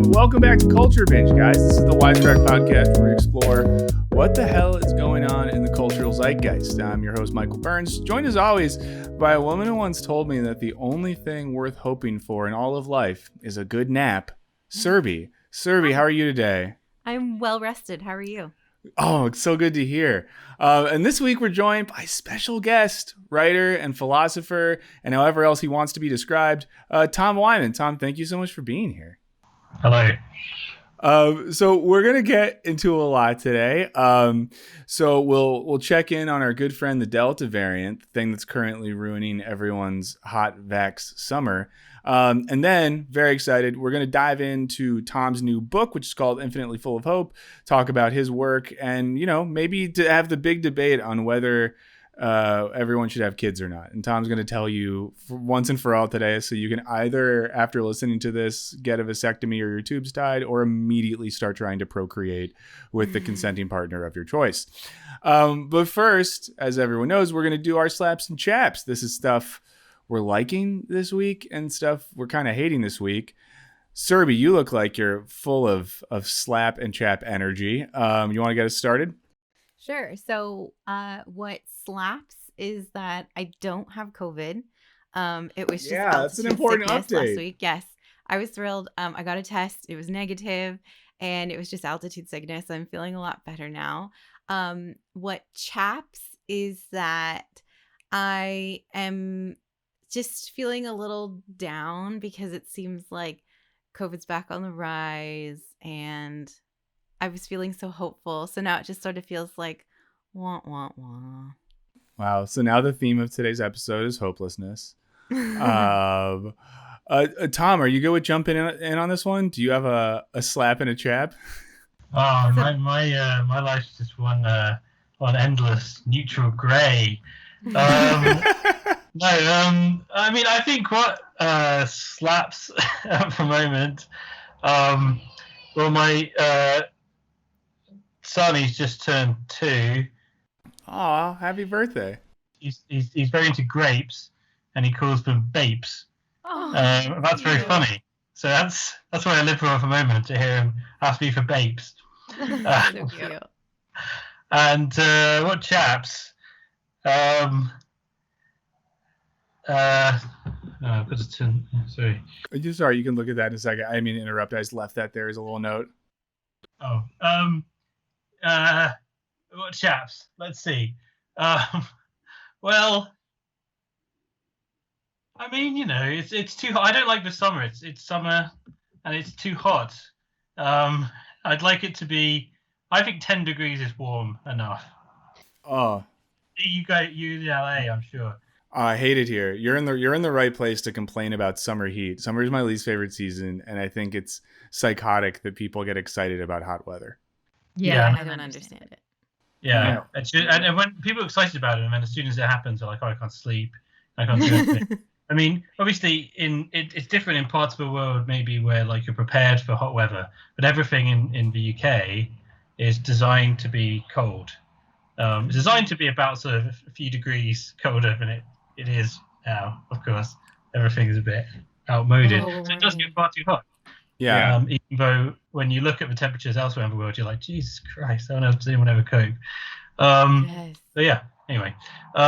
Welcome back to Culture Binge, guys. This is the Wisecrack podcast where we explore what the hell is going on in the cultural zeitgeist. I'm your host, Michael Burns, joined as always by a woman who once told me that the only thing worth hoping for in all of life is a good nap. Serby. Serby, how are you today? I'm well rested. How are you? Oh, it's so good to hear. And this week we're joined by special guest, writer and philosopher, and however else he wants to be described, Tom Wyman. Tom, thank you so much for being here. Hello. So we're going to get into a lot today. So we'll check in on our good friend, the Delta variant, the thing that's currently ruining everyone's hot vax summer. And then, very excited, we're going to dive into Tom's new book, which is called Infinitely Full of Hope, talk about his work, and, you know, maybe to have the big debate on whether everyone should have kids or not. And Tom's going to tell you once and for all today, so you can either, after listening to this, get a vasectomy or your tubes tied, or immediately start trying to procreate with the consenting partner of your choice. But first, as everyone knows, we're going to do our slaps and chaps. This is stuff we're liking this week and stuff we're kind of hating this week. Serby, you look like you're full of slap and chap energy. You want to get us started? Sure. So what slaps is that I don't have COVID. It was just that's an important update last week. Yes, I was thrilled. I got a test. It was negative, and it was just altitude sickness. I'm feeling a lot better now. What chaps is that I am just feeling a little down because it seems like COVID's back on the rise, and I was feeling so hopeful. So now it just sort of feels like wah, wah, wah. Wow. So now the theme of today's episode is hopelessness. Tom, are you good with jumping in on this one? Do you have a slap and a chap? Oh, my life's just one endless neutral grey. I mean, I think what slaps at the moment. Well, my son, he's just turned 2. Aw, happy birthday! He's very into grapes, and he calls them bapes. Oh, that's very funny. So that's what I live for at the moment, to hear him ask me for bapes. so cute. And what chaps? Sorry. Sorry, you can look at that in a second. I mean, interrupt. I just left that there as a little note. Oh, what chaps? Let's see. Well, I mean, you know, it's too hot. I don't like the summer. It's summer, and it's too hot. I'd like it to be. I think 10 degrees is warm enough. Oh, you in LA, I'm sure. I hate it here. You're in the right place to complain about summer heat. Summer is my least favorite season, and I think it's psychotic that people get excited about hot weather. Yeah, I don't understand it. Yeah. And when people are excited about it, and then as soon as it happens, they're like, "Oh, I can't sleep. I can't do anything." I mean, obviously, it's different in parts of the world, maybe where like you're prepared for hot weather, but everything in the UK is designed to be cold. It's designed to be about sort of a few degrees colder than it is now. Of course, everything is a bit outmoded, so it does get far too hot. Yeah. Even though when you look at the temperatures elsewhere in the world, you're like, Jesus Christ, I don't know if anyone ever cope. Yes. But yeah, anyway. So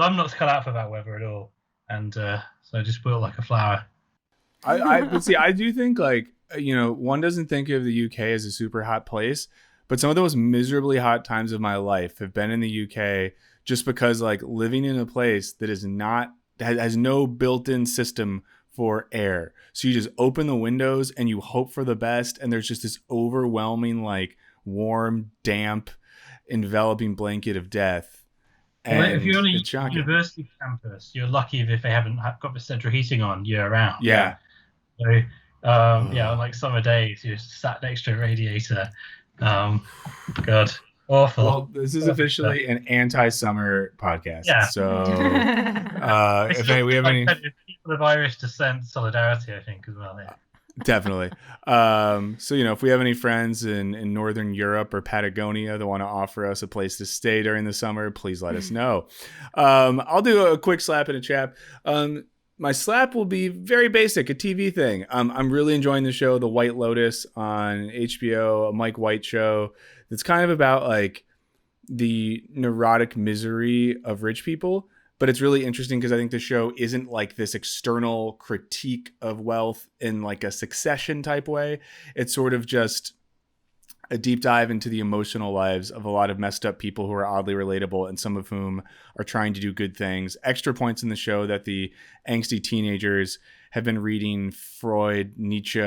I'm not cut out for that weather at all. And so I just wilt like a flower. But see, I do think, like, you know, one doesn't think of the UK as a super hot place, but some of the most miserably hot times of my life have been in the UK just because, like, living in a place that has no built-in system for air. So you just open the windows and you hope for the best, and there's just this overwhelming, like, warm, damp, enveloping blanket of death. And well, if you're on a university campus, you're lucky if they haven't got the central heating on year round. Yeah. So on like summer days, you're sat next to a radiator. God, awful. Well, this is officially an anti-summer podcast. Yeah. So if we have any people of Irish descent, solidarity, I think, as well. Yeah. Definitely. So, you know, if we have any friends in Northern Europe or Patagonia that want to offer us a place to stay during the summer, please let us know. I'll do a quick slap and a chap. my slap will be very basic, a TV thing. I'm really enjoying the show, The White Lotus on HBO, a Mike White show that's kind of about like the neurotic misery of rich people. But it's really interesting because I think the show isn't like this external critique of wealth in like a Succession type way. It's sort of just a deep dive into the emotional lives of a lot of messed up people who are oddly relatable and some of whom are trying to do good things. Extra points in the show that the angsty teenagers have been reading Freud, Nietzsche,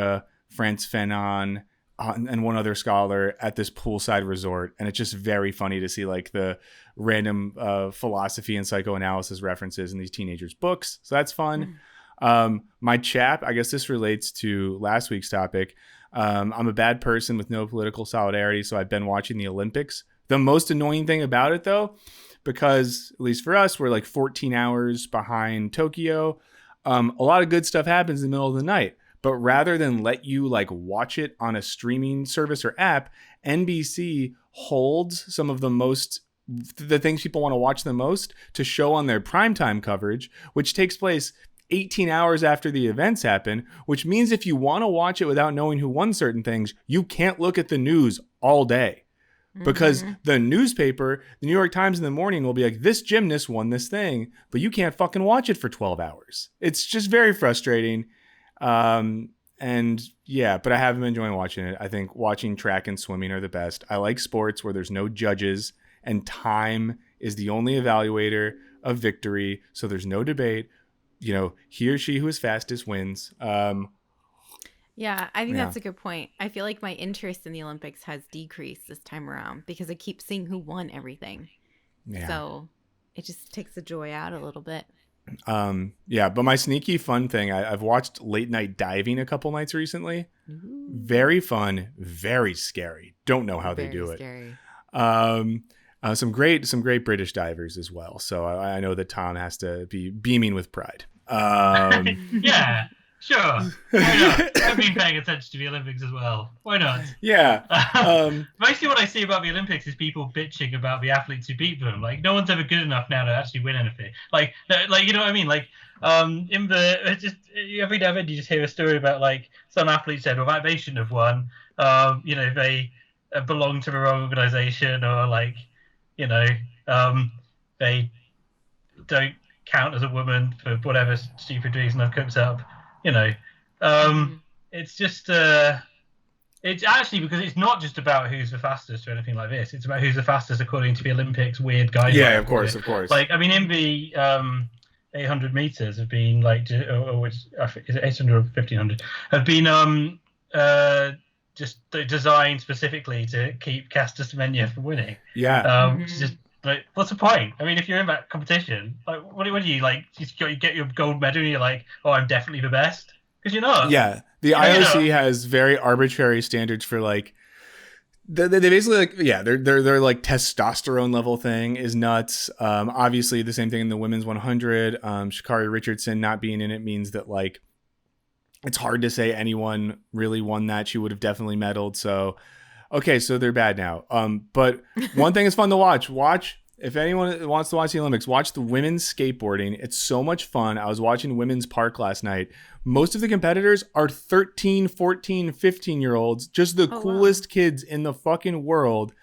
Frantz Fanon, and one other scholar at this poolside resort. And it's just very funny to see like the random philosophy and psychoanalysis references in these teenagers' books. So that's fun. My chap, I guess this relates to last week's topic. I'm a bad person with no political solidarity, so I've been watching the Olympics. The most annoying thing about it, though, because at least for us, we're like 14 hours behind Tokyo. A lot of good stuff happens in the middle of the night. But rather than let you like watch it on a streaming service or app, NBC holds some of the things people want to watch the most to show on their primetime coverage, which takes place 18 hours after the events happen, which means if you want to watch it without knowing who won certain things, you can't look at the news all day. Because the newspaper, the New York Times in the morning will be like, this gymnast won this thing, but you can't fucking watch it for 12 hours. It's just very frustrating. And yeah, but I have been enjoying watching it. I think watching track and swimming are the best. I like sports where there's no judges and time is the only evaluator of victory. So there's no debate. You know, he or she who is fastest wins. Yeah, I think that's a good point. I feel like my interest in the Olympics has decreased this time around because I keep seeing who won everything. Yeah. So it just takes the joy out a little bit. Yeah, but my sneaky fun thing, I've watched late night diving a couple nights recently. Ooh. Very fun, very scary. Don't know how they do it. Scary. Some great British divers as well. So I know that Tom has to be beaming with pride. Yeah, sure. Why not? I've been paying attention to the Olympics as well. Why not? Yeah. Mostly what I see about the Olympics is people bitching about the athletes who beat them. Like, no one's ever good enough now to actually win anything. Like you know what I mean? Like, in the just every now and then you just hear a story about like some athlete said, well, they shouldn't have won. You know, they belong to the wrong organization, or like, you know, they don't count as a woman for whatever stupid reason I've cooked up. You know, it's just it's actually because it's not just about who's the fastest or anything like this. It's about who's the fastest according to the Olympics weird guidelines. Yeah, of course. Like, I mean, in the 800 meters have been like, or which is it 800 or 1500? Have been just designed specifically to keep Caster Semenya from winning. Yeah. Which is just like, what's the point? I mean, if you're in that competition, like, what do you like? You get your gold medal, and you're like, oh, I'm definitely the best, because you're not. Yeah, the IOC has very arbitrary standards for like. They basically like, yeah, they're like testosterone level thing is nuts. Obviously the same thing in the women's 100. Sha'Carri Richardson not being in it means that like it's hard to say anyone really won that. She would have definitely medaled. So, okay, so they're bad now. But one thing is fun to watch. If anyone wants to watch the Olympics, watch the women's skateboarding. It's so much fun. I was watching Women's Park last night. Most of the competitors are 13, 14, 15-year-olds, just the coolest kids in the fucking world.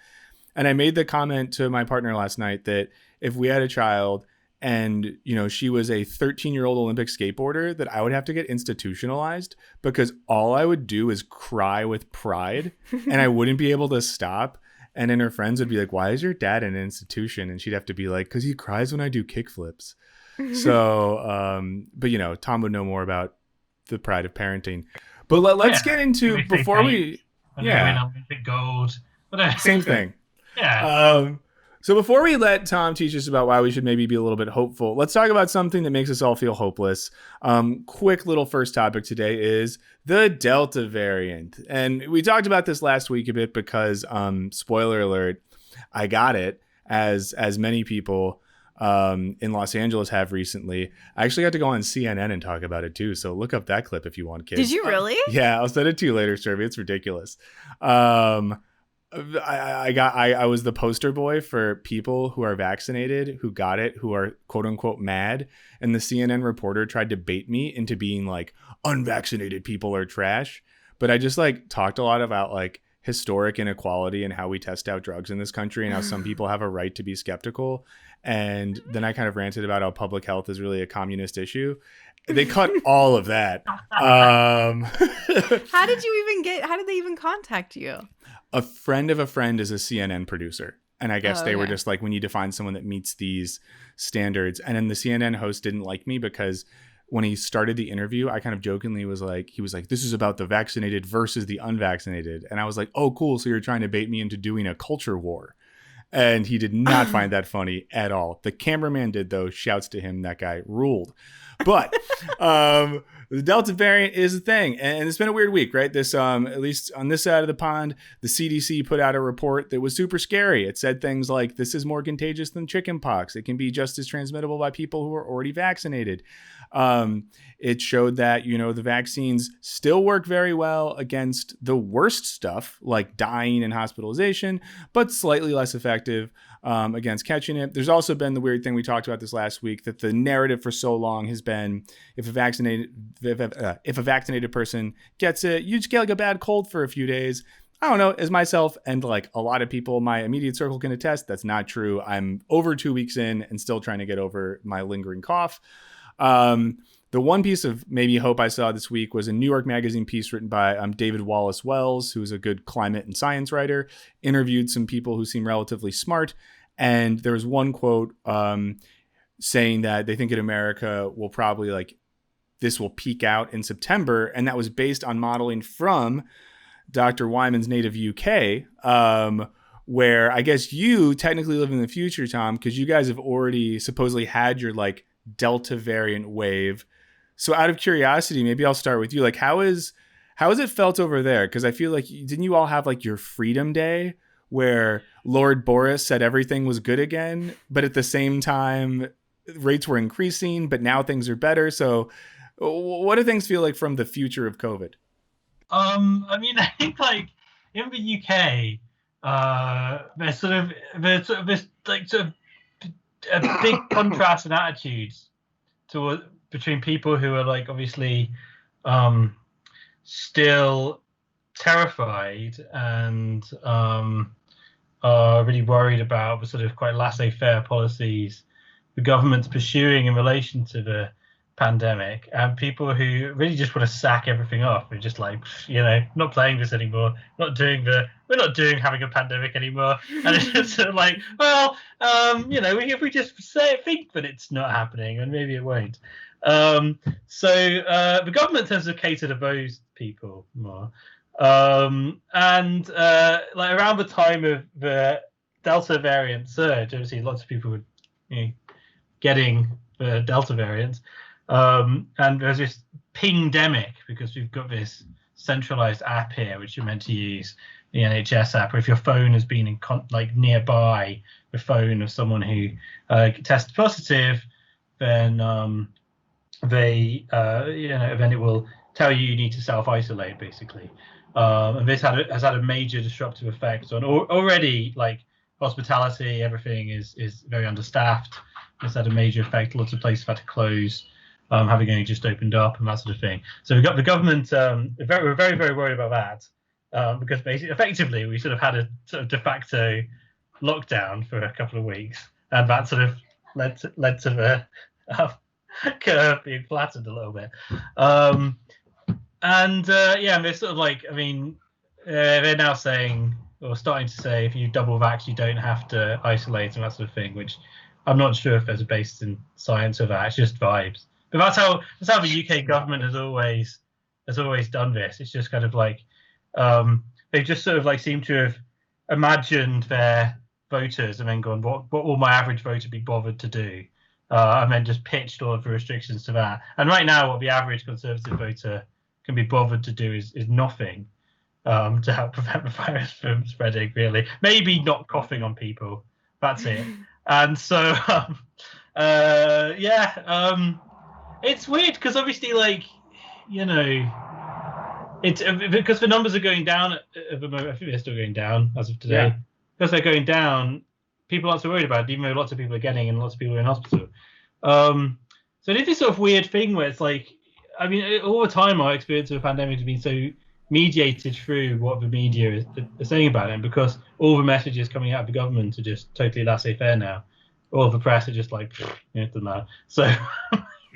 And I made the comment to my partner last night that if we had a child and, you know, she was a 13-year-old Olympic skateboarder, that I would have to get institutionalized, because all I would do is cry with pride and I wouldn't be able to stop. And then her friends would be like, why is your dad in an institution? And she'd have to be like, because he cries when I do kickflips. So, but, you know, Tom would know more about the pride of parenting. But let's get into, before we... Yeah. Olympic gold. Same thing. Yeah. So before we let Tom teach us about why we should maybe be a little bit hopeful, let's talk about something that makes us all feel hopeless. Quick little first topic today is the Delta variant. And we talked about this last week a bit because, spoiler alert, I got it, as many people in Los Angeles have recently. I actually got to go on CNN and talk about it too. So look up that clip if you want, kids. Did you really? Yeah, I'll send it to you later, Survey. It's ridiculous. I was the poster boy for people who are vaccinated, who got it, who are quote unquote mad. And the CNN reporter tried to bait me into being like, unvaccinated people are trash. But I just like talked a lot about like historic inequality and how we test out drugs in this country and how some people have a right to be skeptical. And then I kind of ranted about how public health is really a communist issue. They cut all of that. How did they even contact you? A friend of a friend is a CNN producer. And I guess they were just like, we need to find someone that meets these standards. And then the CNN host didn't like me because when he started the interview, I kind of jokingly was like, he was like, this is about the vaccinated versus the unvaccinated. And I was like, oh, cool. So you're trying to bait me into doing a culture war. And he did not find that funny at all. The cameraman did, though. Shouts to him. That guy ruled. But the Delta variant is a thing. And it's been a weird week, right? This, at least on this side of the pond, the CDC put out a report that was super scary. It said things like, this is more contagious than chickenpox. It can be just as transmittable by people who are already vaccinated. It showed that, the vaccines still work very well against the worst stuff like dying and hospitalization, but slightly less effective against catching it. There's also been the weird thing we talked about this last week, that the narrative for so long has been if a vaccinated person gets it, you just get like a bad cold for a few days. I don't know, as myself and like a lot of people in my immediate circle can attest, that's not true. I'm over 2 weeks in and still trying to get over my lingering cough. The one piece of maybe hope I saw this week was a New York Magazine piece written by David Wallace Wells, who's a good climate and science writer, interviewed some people who seem relatively smart. And there was one quote saying that they think in America will probably this will peak out in September. And that was based on modeling from Dr. Wyman's native UK, where I guess you technically live in the future, Tom, because you guys have already supposedly had your Delta variant wave. So out of curiosity, maybe I'll start with you. How has it felt over there? Because I feel like, didn't you all have your Freedom Day where Lord Boris said everything was good again, but at the same time rates were increasing, but now things are better. So what do things feel like from the future of COVID? I think in the UK, there's a big contrast in attitudes between people who are obviously still terrified and are really worried about the quite laissez-faire policies the government's pursuing in relation to the pandemic, and people who really just want to sack everything off and just not playing this anymore, we're not doing having a pandemic anymore, and it's just if we just think that it's not happening, and maybe it won't. So the government tends to cater to those people more, and around the time of the Delta variant surge, obviously lots of people were getting the Delta variant. And there's this pingdemic because we've got this centralized app here, which you're meant to use, the NHS app, or if your phone has been nearby the phone of someone who tested positive, then then it will tell you need to self-isolate basically. And this has had a major disruptive effect on already hospitality. Everything is very understaffed. It's had a major effect. Lots of places have had to close. Having only just opened up and that sort of thing. So we've got the government, we're very, very worried about that because basically, effectively, we sort of had a sort of de facto lockdown for a couple of weeks, and that sort of led to the curve being flattened a little bit. And they're sort of they're now saying, or starting to say, if you double vax, you don't have to isolate and that sort of thing, which I'm not sure if there's a basis in science of that. It's just vibes. But that's how the UK government has always done this. It's just kind of they've just sort of seem to have imagined their voters and then gone, what will my average voter be bothered to do? And then just pitched all of the restrictions to that. And right now, what the average Conservative voter can be bothered to do is nothing to help prevent the virus from spreading, really. Maybe not coughing on people. That's it. And so, it's weird because obviously, It's because the numbers are going down at the moment. I think they're still going down as of today. Yeah. Because they're going down, people aren't so worried about it, even though lots of people are getting and lots of people are in hospital. So it is this sort of weird thing where it's like, I mean, all the time our experience of the pandemic has been so mediated through what the media is saying about it, and because all the messages coming out of the government are just totally laissez-faire now. All of the press are just like, it doesn't matter. So,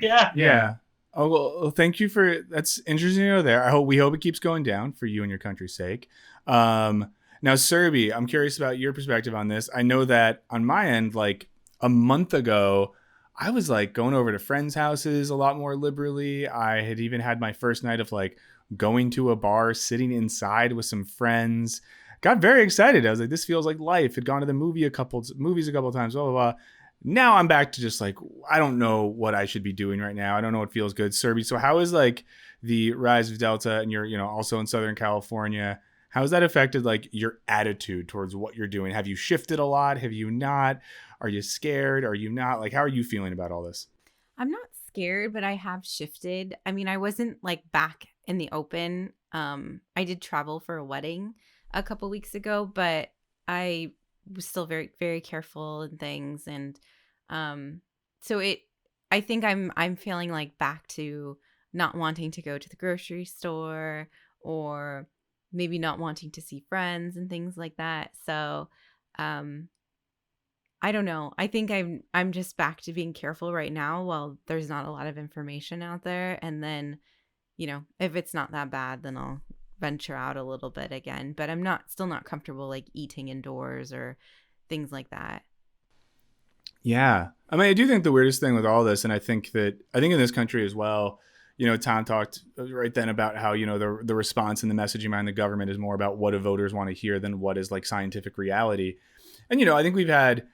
yeah. Yeah. Oh, well, thank you for that's interesting to know there. We hope it keeps going down for you and your country's sake. Now, Serby, I'm curious about your perspective on this. I know that on my end, like a month ago, I was like going over to friends' houses a lot more liberally. I had even had my first night of like going to a bar, sitting inside with some friends. Got very excited. I was like, this feels like life. Had gone to the movies a couple of times, blah, blah, blah. Now I'm back to just like, I don't know what I should be doing right now. I don't know what feels good. Serby, so how is like the rise of Delta, and you're, you know, also in Southern California, how has that affected like your attitude towards what you're doing? Have you shifted a lot? Have you not? Are you scared? Are you not? Like, how are you feeling about all this? I'm not scared, but I have shifted. I mean, I wasn't like back in the open. I did travel for a wedding a couple weeks ago, but I was still very, very careful and things. And so I think I'm feeling like back to not wanting to go to the grocery store, or maybe not wanting to see friends and things like that. So I don't know. I think I'm just back to being careful right now while there's not a lot of information out there. And then, you know, if it's not that bad, then I'll venture out a little bit again. But I'm still not comfortable like eating indoors or things like that. Yeah. I mean, I do think the weirdest thing with all this, and I think in this country as well, you know, Tom talked right then about how, you know, the response and the messaging behind the government is more about what do voters want to hear than what is like scientific reality. And, you know, I think we've had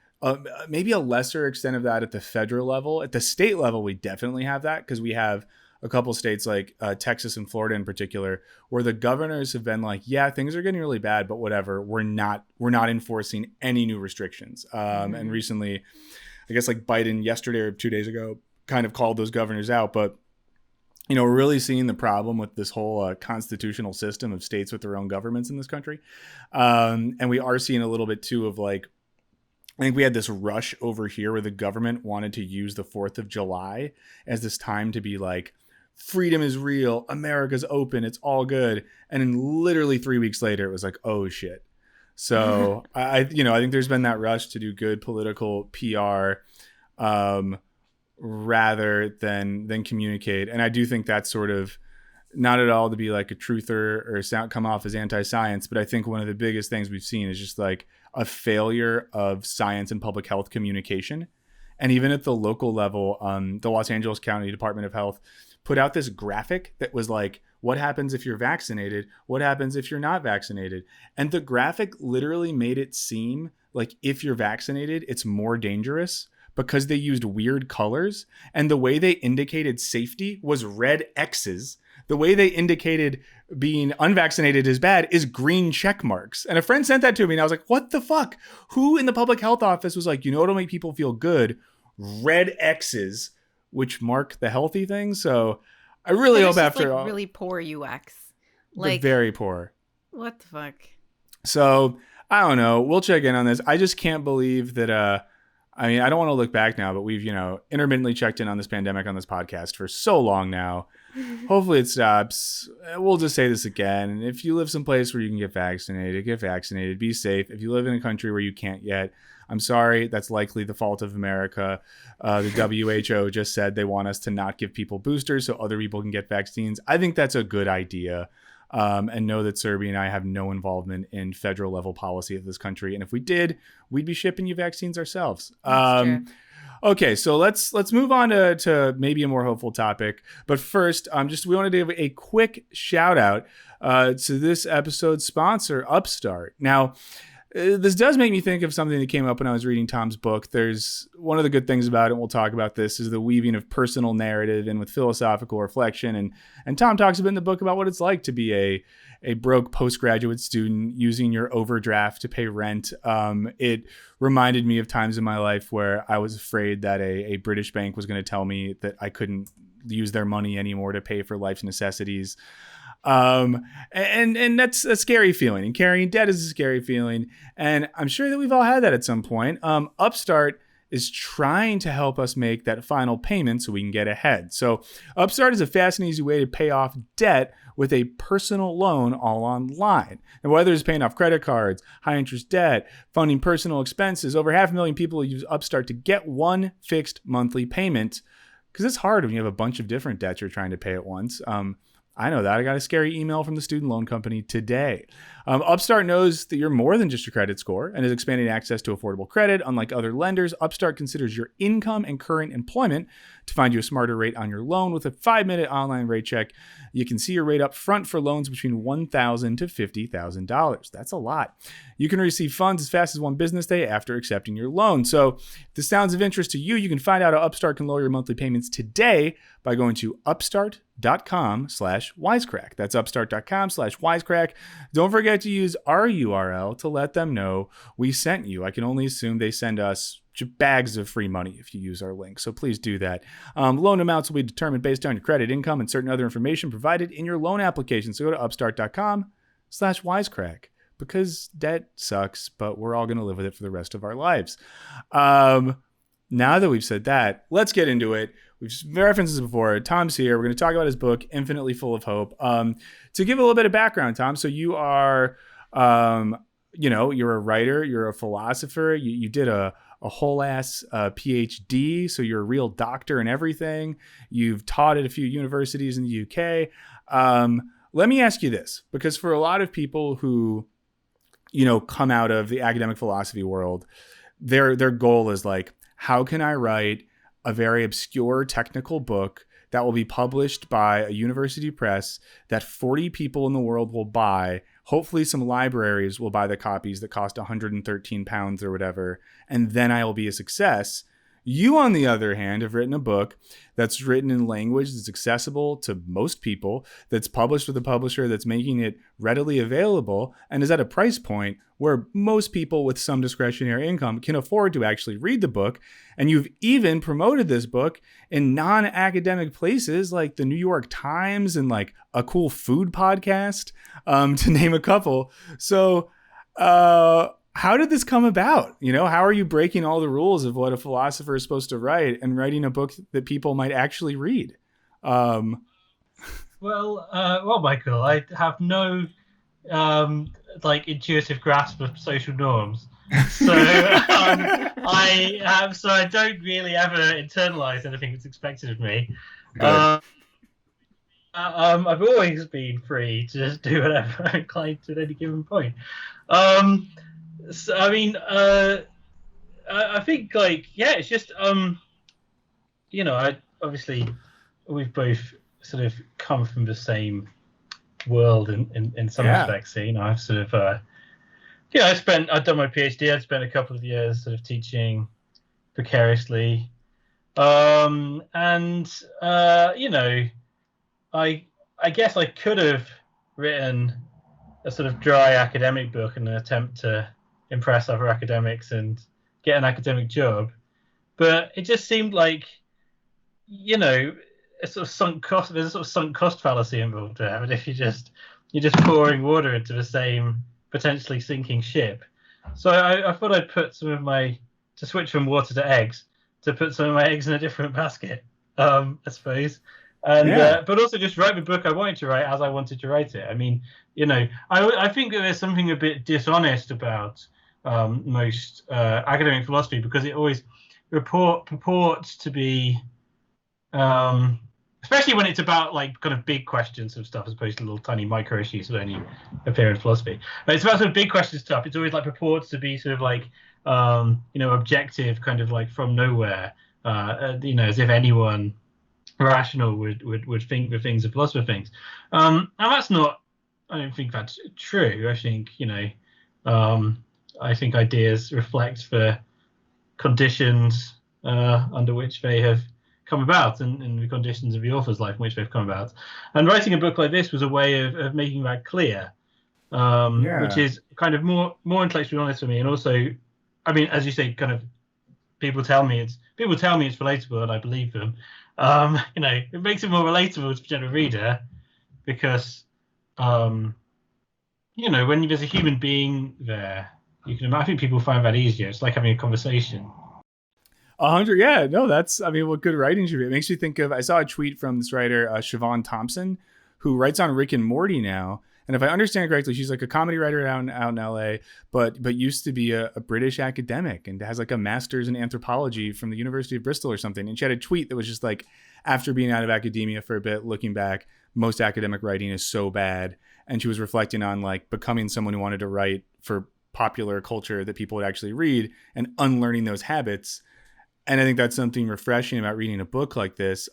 maybe a lesser extent of that at the federal level. At the state level, we definitely have that because we have a couple states like Texas and Florida in particular, where the governors have been like, yeah, things are getting really bad, but whatever, we're not enforcing any new restrictions. And recently, I guess like Biden yesterday or 2 days ago kind of called those governors out. But, you know, we're really seeing the problem with this whole constitutional system of states with their own governments in this country. And we are seeing a little bit too of like, I think we had this rush over here where the government wanted to use the 4th of July as this time to be like, freedom is real, America's open, it's all good. And then literally 3 weeks later, it was like, oh shit. So I think there's been that rush to do good political PR rather than communicate. And I do think that's sort of not at all to be like a truther or come off as anti-science, but I think one of the biggest things we've seen is just like a failure of science and public health communication. And even at the local level, the Los Angeles County Department of Health put out this graphic that was like, what happens if you're vaccinated? What happens if you're not vaccinated? And the graphic literally made it seem like if you're vaccinated, it's more dangerous because they used weird colors. And the way they indicated safety was red X's. The way they indicated being unvaccinated is bad is green check marks. And a friend sent that to me and I was like, what the fuck? Who in the public health office was like, you know what'll make people feel good? Red X's, which mark the healthy things. So I really hope after like all, really poor UX. Like very poor. What the fuck? So I don't know. We'll check in on this. I just can't believe that, I mean, I don't want to look back now, but we've, you know, intermittently checked in on this pandemic on this podcast for so long now. Hopefully it stops. We'll just say this again. If you live someplace where you can get vaccinated, be safe. If you live in a country where you can't yet, I'm sorry, that's likely the fault of America. The WHO just said they want us to not give people boosters so other people can get vaccines. I think that's a good idea. And know that Serby and I have no involvement in federal level policy of this country. And if we did, we'd be shipping you vaccines ourselves. Okay, so let's move on to maybe a more hopeful topic. But first, we want to give a quick shout out to this episode's sponsor, Upstart. Now, this does make me think of something that came up when I was reading Tom's book. There's one of the good things about it, and we'll talk about this, is the weaving of personal narrative and with philosophical reflection. And Tom talks a bit in the book about what it's like to be a broke postgraduate student using your overdraft to pay rent. It reminded me of times in my life where I was afraid that a British bank was going to tell me that I couldn't use their money anymore to pay for life's necessities. And that's a scary feeling. And carrying debt is a scary feeling. And I'm sure that we've all had that at some point. Upstart is trying to help us make that final payment so we can get ahead. So Upstart is a fast and easy way to pay off debt with a personal loan all online. And whether it's paying off credit cards, high interest debt, funding personal expenses, over 500,000 people use Upstart to get one fixed monthly payment, because it's hard when you have a bunch of different debts you're trying to pay at once. I know that. I got a scary email from the student loan company today. Upstart knows that you're more than just your credit score and is expanding access to affordable credit. Unlike other lenders, Upstart considers your income and current employment to find you a smarter rate on your loan. With a 5-minute online rate check, you can see your rate up front for loans between $1,000 to $50,000. That's a lot. You can receive funds as fast as one business day after accepting your loan. So if this sounds of interest to you, you can find out how Upstart can lower your monthly payments today by going to upstart.com/wisecrack. That's upstart.com/wisecrack. Don't forget to use our URL to let them know we sent you. I can only assume they send us bags of free money if you use our link. So please do that. Loan amounts will be determined based on your credit, income, and certain other information provided in your loan application. So go to upstart.com/wisecrack, because debt sucks, but we're all going to live with it for the rest of our lives. Now that we've said that, let's get into it. We've referenced this before. Tom's here. We're going to talk about his book, Infinitely Full of Hope. To give a little bit of background, Tom, so you are, you're a writer, you're a philosopher, you did a whole ass PhD, so you're a real doctor and everything. You've taught at a few universities in the UK. Let me ask you this, because for a lot of people who, come out of the academic philosophy world, their goal is like, how can I write a very obscure technical book that will be published by a university press that 40 people in the world will buy? Hopefully some libraries will buy the copies that cost 113 pounds or whatever, and then I will be a success. You, on the other hand, have written a book that's written in language that's accessible to most people, that's published with a publisher that's making it readily available, and is at a price point where most people with some discretionary income can afford to actually read the book. And you've even promoted this book in non-academic places like the New York Times and like a cool food podcast, to name a couple. So, how did this come about? How are you breaking all the rules of what a philosopher is supposed to write and writing a book that people might actually read? Well, Michael, I have no intuitive grasp of social norms, so I don't really ever internalize anything that's expected of me. I've always been free to just do whatever I'm inclined to at any given point. So, I mean, I think it's just, I obviously we've both sort of come from the same world in some respects. I've sort of, I've done my PhD. I've spent a couple of years sort of teaching precariously. I guess I could have written a sort of dry academic book in an attempt to impress other academics and get an academic job, but it just seemed like, a sort of sunk cost. There's a sort of sunk cost fallacy involved there. And if you're just pouring water into the same potentially sinking ship. So I thought I'd put to switch from water to eggs, to put some of my eggs in a different basket, I suppose. And but also just write the book I wanted to write as I wanted to write it. I mean, I think that there's something a bit dishonest about most academic philosophy, because it always purports to be, especially when it's about like kind of big questions of stuff, as opposed to little tiny micro issues that only appear in philosophy. But it's about sort of big question stuff. It's always like purports to be sort of like, objective, kind of like from nowhere, as if anyone rational would think the things a philosopher thinks. And that's not, I don't think that's true. I think, I think ideas reflect the conditions under which they have come about, and the conditions of the author's life in which they've come about. And writing a book like this was a way of making that clear, which is kind of more intellectually honest for me. And also, I mean, as you say, kind of people tell me it's relatable, and I believe them. It makes it more relatable to the general reader, because when there's a human being there, I think people find that easier. It's like having a conversation. 100, yeah, no, that's, I mean, what good writing should be. It makes me think of, I saw a tweet from this writer, Siobhan Thompson, who writes on Rick and Morty now. And if I understand correctly, she's like a comedy writer out in LA, but used to be a British academic and has like a master's in anthropology from the University of Bristol or something. And she had a tweet that was just like, after being out of academia for a bit, looking back, most academic writing is so bad. And she was reflecting on like becoming someone who wanted to write for popular culture that people would actually read and unlearning those habits. And I think that's something refreshing about reading a book like this.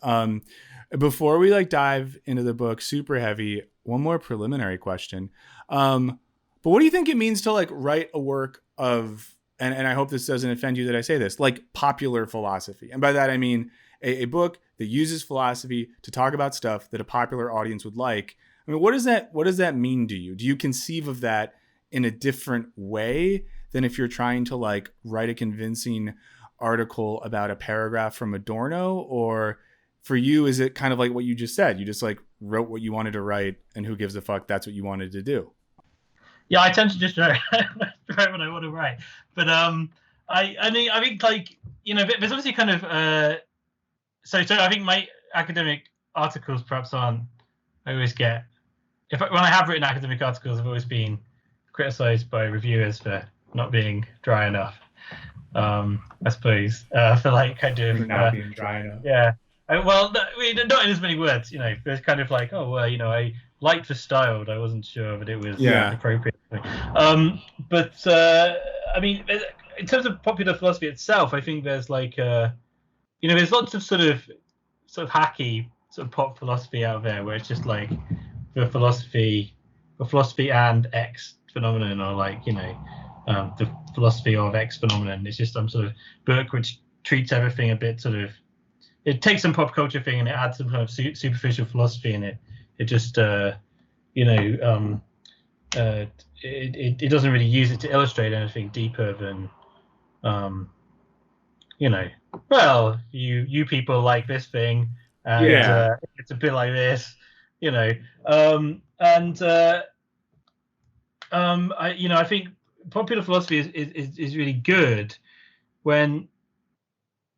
Before we like dive into the book super heavy, one more preliminary question. But what do you think it means to like write a work of, and I hope this doesn't offend you that I say this, like popular philosophy? And by that, I mean a book that uses philosophy to talk about stuff that a popular audience would like. I mean, what does that mean to you? Do you conceive of that in a different way than if you're trying to like write a convincing article about a paragraph from Adorno? Or for you, is it kind of like what you just said? You just like wrote what you wanted to write, and who gives a fuck? That's what you wanted to do. Yeah, I tend to just write what I want to write. But I think like, there's obviously kind of so I think my academic articles perhaps aren't. I always get when I have written academic articles, I've always been criticized by reviewers for not being dry enough. I suppose for like kind of not being dry enough. Yeah. Well, not in as many words. There's kind of like, oh well, I liked the style, but I wasn't sure that it was appropriate. But I mean, in terms of popular philosophy itself, I think there's like there's lots of sort of hacky sort of pop philosophy out there where it's just like the philosophy and X phenomenon, or like the philosophy of X phenomenon. It's just some sort of book which treats everything a bit sort of. It takes some pop culture thing and it adds some kind of superficial philosophy in it. It just it doesn't really use it to illustrate anything deeper than well, you people like this thing, and it's a bit like this, I think popular philosophy is really good when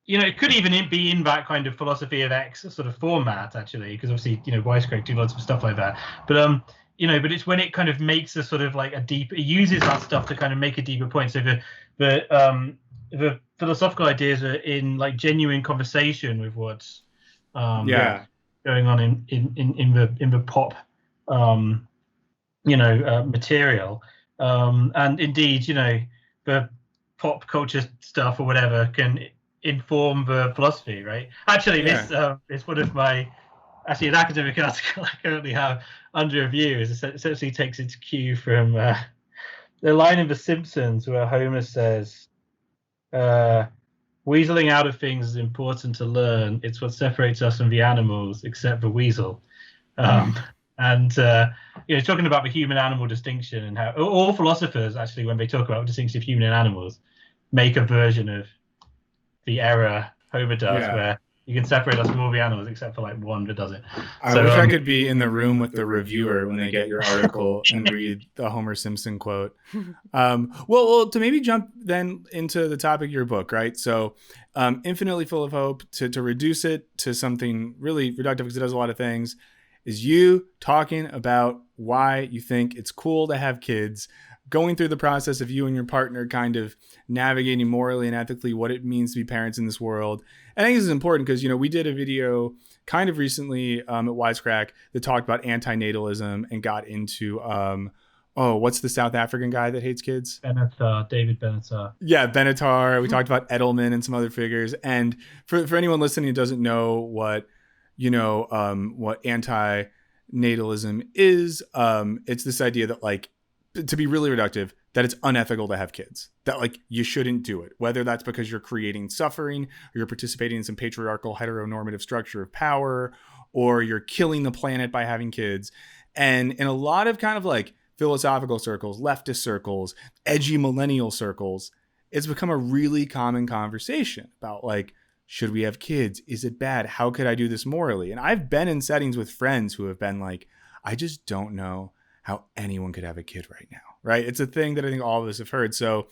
it could even be in that kind of philosophy of X sort of format, actually, because obviously Wisecrack do lots of stuff like that, but it's when it kind of makes a sort of like it uses that stuff to kind of make a deeper point. So the philosophical ideas are in like genuine conversation with what's going on in the pop material, and indeed the pop culture stuff or whatever can inform the philosophy, right? Actually, this is one of my an academic article I currently have under review. Is essentially takes its cue from the line in The Simpsons where Homer says, "Weaseling out of things is important to learn. It's what separates us from the animals, except the weasel." And talking about the human-animal distinction, and how all philosophers actually, when they talk about the distinction of human and animals, make a version of the error Homer does, where you can separate us from all the animals except for like one that does it. I wish I could be in the room with the reviewer when they get your article and read the Homer Simpson quote. Well, to maybe jump then into the topic of your book, right? So Infinitely Full of Hope, to reduce it to something really reductive, because it does a lot of things, is you talking about why you think it's cool to have kids, going through the process of you and your partner kind of navigating morally and ethically what it means to be parents in this world. And I think this is important because, we did a video kind of recently at Wisecrack that talked about antinatalism and got into, what's the South African guy that hates kids? David Benatar. Yeah, Benatar. We talked about Edelman and some other figures. And for anyone listening who doesn't know what antinatalism is, it's this idea that like, to be really reductive, that it's unethical to have kids, that like you shouldn't do it, whether that's because you're creating suffering or you're participating in some patriarchal heteronormative structure of power, or you're killing the planet by having kids. And in a lot of kind of like philosophical circles, leftist circles, edgy millennial circles, it's become a really common conversation about like, should we have kids? Is it bad? How could I do this morally? And I've been in settings with friends who have been like, I just don't know how anyone could have a kid right now, right? It's a thing that I think all of us have heard. So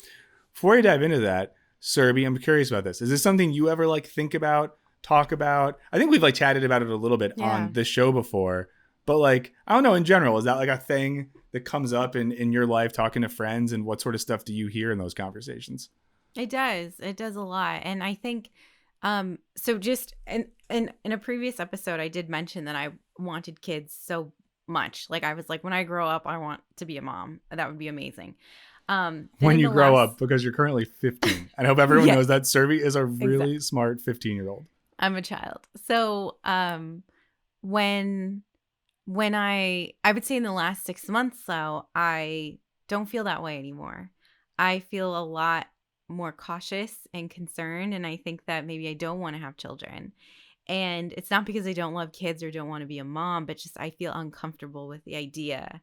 before I dive into that, Serby, I'm curious about this. Is this something you ever like think about, talk about? I think we've like chatted about it a little bit on this show before, but like, I don't know, in general, is that like a thing that comes up in your life, talking to friends, and what sort of stuff do you hear in those conversations? It does. It does a lot. And I think, so just in a previous episode, I did mention that I wanted kids so much. Like I was like, when I grow up, I want to be a mom. That would be amazing. When you grow up, because you're currently 15. I hope everyone knows that Serby is a really smart 15-year-old. I'm a child. So when I would say in the last 6 months, though, I don't feel that way anymore. I feel a lot more cautious and concerned. And I think that maybe I don't want to have children. And it's not because I don't love kids or don't want to be a mom, but just I feel uncomfortable with the idea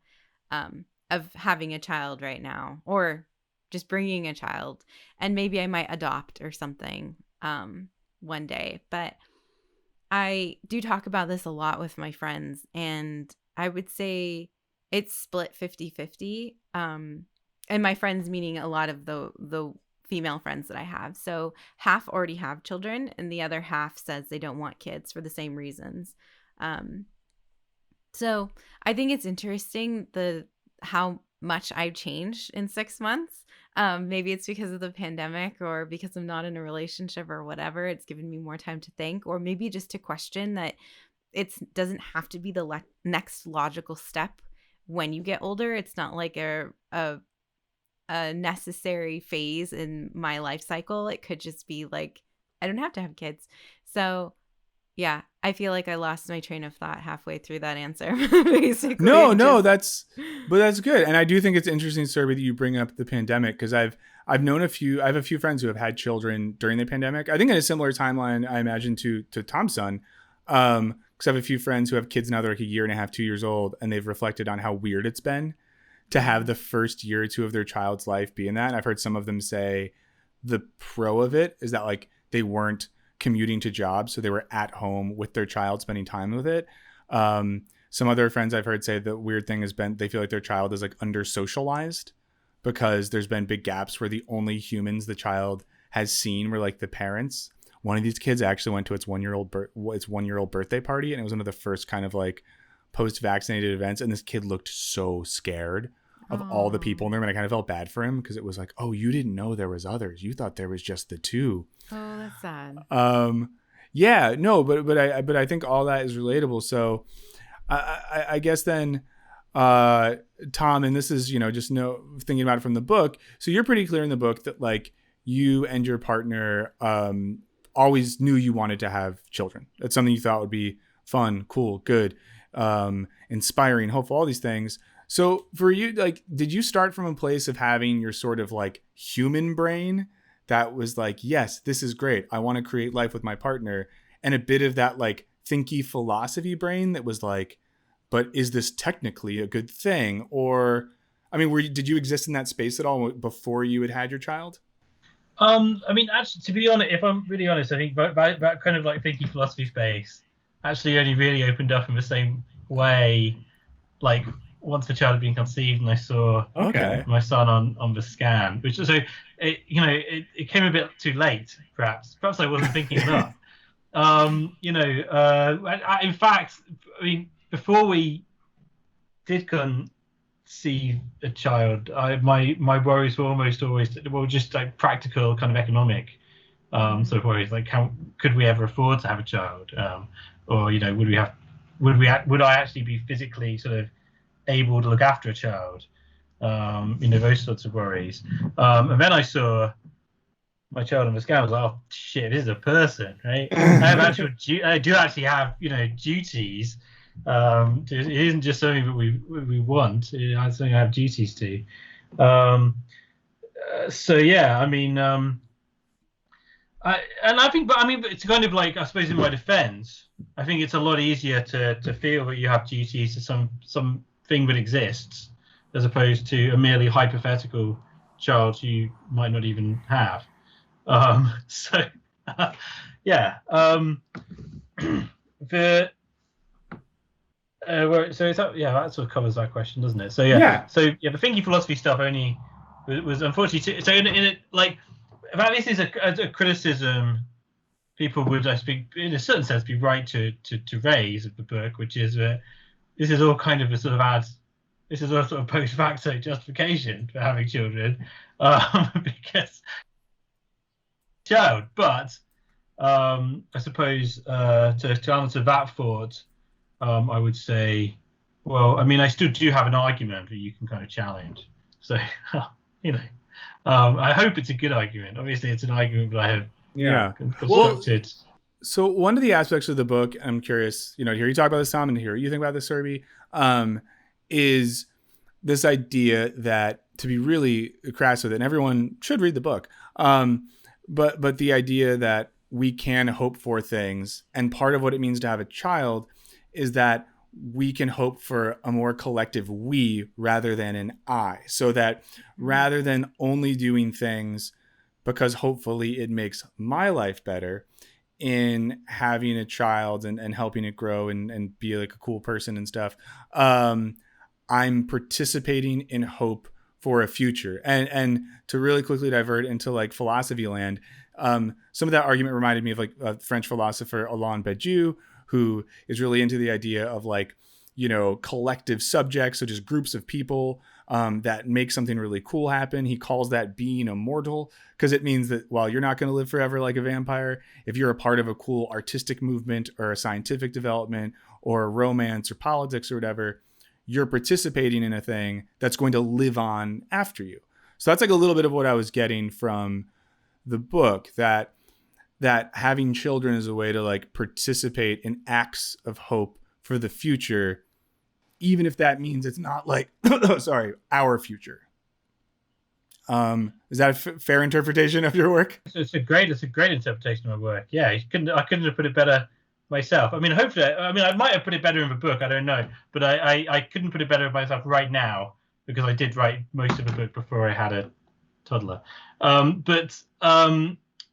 of having a child right now, or just bringing a child. And maybe I might adopt or something one day. But I do talk about this a lot with my friends, and I would say it's split 50-50. And my friends, meaning a lot of the female friends that I have. So half already have children, and the other half says they don't want kids for the same reasons. So I think it's interesting how much I've changed in 6 months. Maybe it's because of the pandemic, or because I'm not in a relationship or whatever. It's given me more time to think, or maybe just to question that it doesn't have to be the next logical step when you get older. It's not like a necessary phase in my life cycle. It could just be like, I don't have to have kids. So yeah, I feel like I lost my train of thought halfway through that answer. Basically. No, that's good. And I do think it's interesting, Serby, that you bring up the pandemic, because I have a few friends who have had children during the pandemic. I think in a similar timeline, I imagine, to Tom's son. Because I have a few friends who have kids now, they're like a year and a half, 2 years old, and they've reflected on how weird it's been to have the first year or two of their child's life be in that. And I've heard some of them say the pro of it is that like they weren't commuting to jobs, so they were at home with their child, spending time with it. Some other friends I've heard say the weird thing has been they feel like their child is like under socialized, because there's been big gaps where the only humans the child has seen were like the parents. One of these kids actually went to its 1 year old birthday party, and it was one of the first kind of like post-vaccinated events, and this kid looked so scared of all the people in there, and I kind of felt bad for him, because it was like, oh, you didn't know there was others, you thought there was just the two. Oh, that's sad. Yeah, no, but I think all that is relatable. So I guess then, Tom, and this is, just thinking about it from the book. So you're pretty clear in the book that like you and your partner always knew you wanted to have children. That's something you thought would be fun, cool, good, inspiring, hopeful, all these things. So for you, like, did you start from a place of having your sort of like human brain that was like, yes, this is great, I want to create life with my partner, and a bit of that like thinky philosophy brain that was like, but is this technically a good thing? Or, I mean, did you exist in that space at all before you had your child? I mean, actually, to be honest, if I'm really honest, I think that kind of like thinky philosophy space actually only really opened up in the same way, like once the child had been conceived and I saw my son on the scan, which so it came a bit too late, perhaps I wasn't thinking enough. In fact, I mean, before we did conceive a child, my worries were almost always just like practical kind of economic sort of worries, like could we ever afford to have a child, or would I actually be physically sort of able to look after a child, those sorts of worries. And then I saw my child on the scan. I was like, oh shit, this is a person, right? I do actually have duties. It isn't just something that we want. It's something I have duties to. So yeah, I mean, it's kind of like, I suppose in my defense, I think it's a lot easier to feel that you have duties to some thing that exists, as opposed to a merely hypothetical child you might not even have. So it's that sort of covers that question, doesn't it? So the thinking philosophy stuff only was unfortunately so in it, like, about this is a criticism people would, I think, in a certain sense, be right to raise of the book, which is this is all kind of a sort of this is a sort of post facto justification for having children, because child. But I suppose to answer that thought, I would say, well, I mean, I still do have an argument that you can kind of challenge. So, I hope it's a good argument. Obviously, it's an argument that I have constructed. So one of the aspects of the book, I'm curious, to hear you talk about this, Tom, and hear you think about this, Serby, is this idea that, to be really crass with it, and everyone should read the book, but the idea that we can hope for things, and part of what it means to have a child is that we can hope for a more collective we rather than an I, so that rather than only doing things because hopefully it makes my life better in having a child and helping it grow and be like a cool person and stuff, I'm participating in hope for a future. And to really quickly divert into like philosophy land, some of that argument reminded me of like a French philosopher, Alain Badiou, who is really into the idea of like, collective subjects, so just groups of people that make something really cool happen. He calls that being immortal, because it means that while you're not going to live forever like a vampire, if you're a part of a cool artistic movement or a scientific development or a romance or politics or whatever, you're participating in a thing that's going to live on after you. So that's like a little bit of what I was getting from the book, that having children is a way to like participate in acts of hope for the future, even if that means it's not like, our future. Is that a fair interpretation of your work? It's a great interpretation of my work. Yeah, I couldn't have put it better myself. I mean, hopefully, I might have put it better in the book. I don't know, but I couldn't put it better myself right now, because I did write most of the book before I had a toddler. But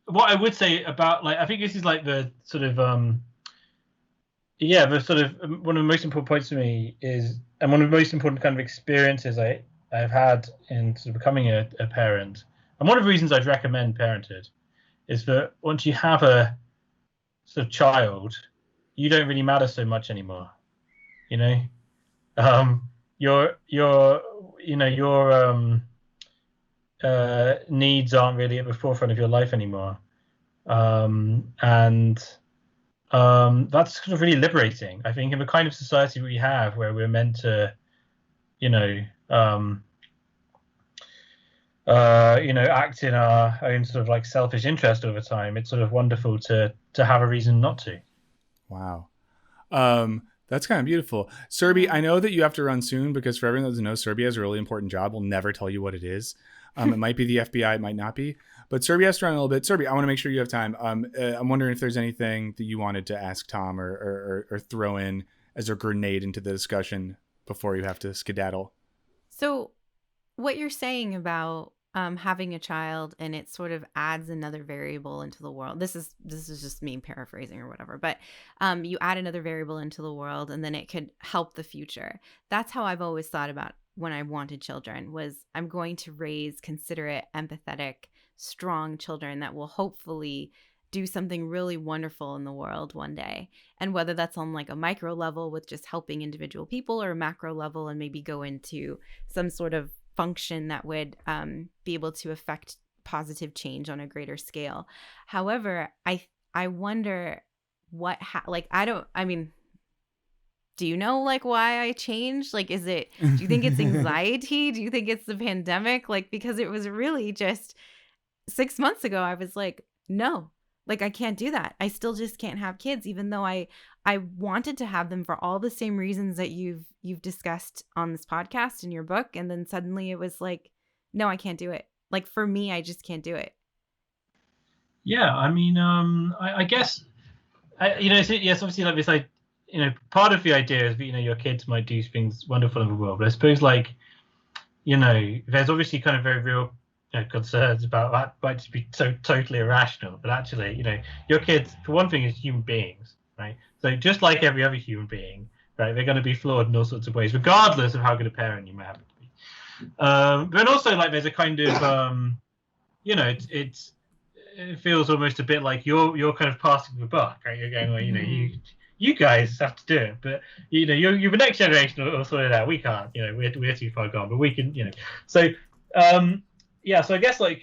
what I would say about, like, I think this is like the sort of one of the most important points to me is, and one of the most important kind of experiences I've had in sort of becoming a parent, and one of the reasons I'd recommend parenthood, is that once you have a sort of child, you don't really matter so much anymore. Your needs aren't really at the forefront of your life anymore, and that's kind of really liberating, I think, in the kind of society we have, where we're meant to, act in our own sort of like selfish interest over time. It's sort of wonderful to have a reason not to. Wow. That's kind of beautiful. Serby, I know that you have to run soon, because for everyone that doesn't know, Serby has a really important job. We'll never tell you what it is. It might be the FBI, it might not be, but Serby has to run a little bit. Serby, I want to make sure you have time. I'm wondering if there's anything that you wanted to ask Tom or throw in as a grenade into the discussion before you have to skedaddle. So what you're saying about having a child, and it sort of adds another variable into the world. This is just me paraphrasing or whatever, but you add another variable into the world, and then it could help the future. That's how I've always thought about when I wanted children, was I'm going to raise considerate, empathetic, strong children that will hopefully do something really wonderful in the world one day. And whether that's on like a micro level with just helping individual people, or a macro level and maybe go into some sort of function that would be able to affect positive change on a greater scale. However, I wonder what do you know like why I changed? Like, do you think it's anxiety? Do you think it's the pandemic? Like, because it was really just 6 months ago, I was like, no, like I can't do that. I still just can't have kids, even though I wanted to have them for all the same reasons that you've discussed on this podcast in your book. And then suddenly it was like, no, I can't do it. Like, for me, I just can't do it. Yeah, I mean, I guess, yes, obviously, like this, part of the idea is that, your kids might do things wonderful in the world. But I suppose, like, there's obviously kind of very real concerns about that might just be so totally irrational. But actually, your kids, for one thing, is human beings, right? So just like every other human being, right? They're going to be flawed in all sorts of ways, regardless of how good a parent you might happen to be. But also, like, there's a kind of, it feels almost a bit like you're kind of passing the buck, right? You're going, well, you guys have to do it, but you're the next generation will sort it out. We can't, we're too far gone, but we can, So, so I guess, like,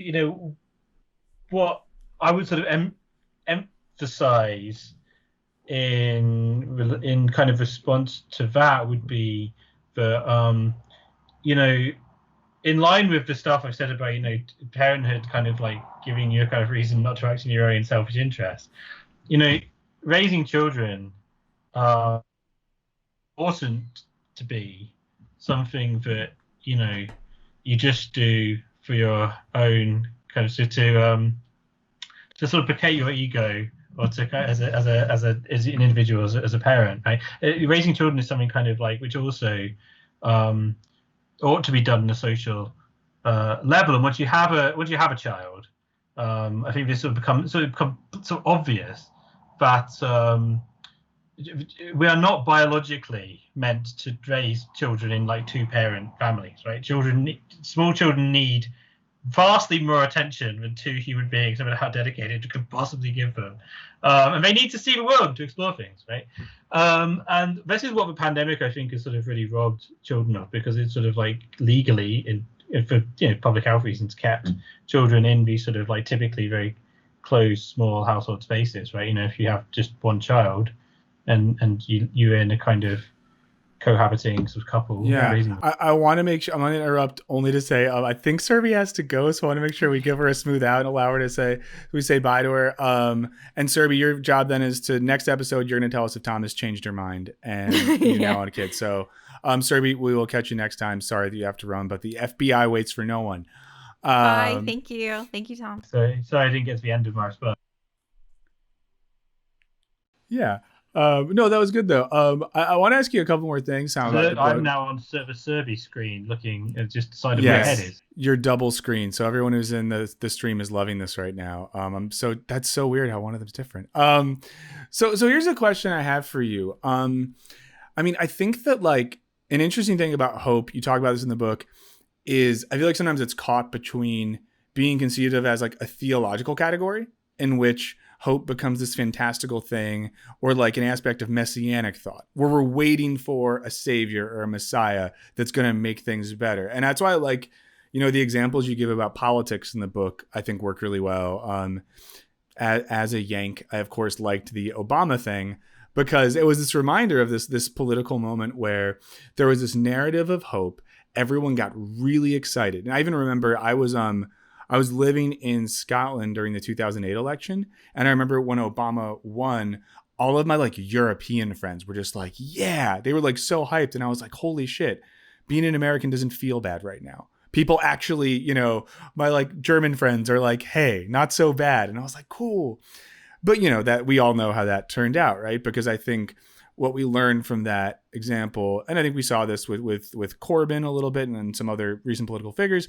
what I would sort of emphasize in kind of response to that would be that in line with the stuff I've said about parenthood kind of like giving you a kind of reason not to act in your own selfish interest, raising children oughtn't to be something that you just do for your own kind of to sort of placate your ego, or to as an individual, as a parent, right? Raising children is something kind of like which also ought to be done on a social level. And once you have a child, I think this sort of become so obvious that we are not biologically meant to raise children in like two-parent families, right? Small children need vastly more attention than two human beings, no matter how dedicated you could possibly give them. And they need to see the world to explore things, right? And this is what the pandemic, I think, has sort of really robbed children of, because it's sort of like legally, for public health reasons, kept children in these sort of like typically very closed, small household spaces, right? If you have just one child and you're in a kind of cohabiting sort of couple. Yeah, I want to make sure, I'm going to interrupt only to say, I think Serby has to go, so I want to make sure we give her a smooth out and allow her to say bye to her. And Serby, your job then is to, next episode, you're going to tell us if Tom has changed her mind and you now want a kid. So, Serby, we will catch you next time. Sorry that you have to run, but the FBI waits for no one. Bye. Thank you, Tom. Sorry I didn't get to the end of my response. Yeah. No, that was good though. I want to ask you a couple more things. I'm now on the Serby screen, looking at just the side of yes, where your head is. Your double screen. So everyone who's in the stream is loving this right now. That's so weird how one of them's different. So here's a question I have for you. I think that like an interesting thing about hope, you talk about this in the book, is I feel like sometimes it's caught between being conceived of as like a theological category in which hope becomes this fantastical thing, or like an aspect of messianic thought where we're waiting for a savior or a messiah that's going to make things better. And that's why I like, the examples you give about politics in the book, I think work really well. As a Yank, I of course liked the Obama thing because it was this reminder of this political moment where there was this narrative of hope. Everyone got really excited. And I even remember I was living in Scotland during the 2008 election. And I remember when Obama won, all of my like European friends were just like, yeah, they were like so hyped. And I was like, holy shit, being an American doesn't feel bad right now. People actually, my like German friends are like, hey, not so bad. And I was like, cool. But that we all know how that turned out, right? Because I think what we learned from that example, and I think we saw this with Corbyn a little bit and some other recent political figures,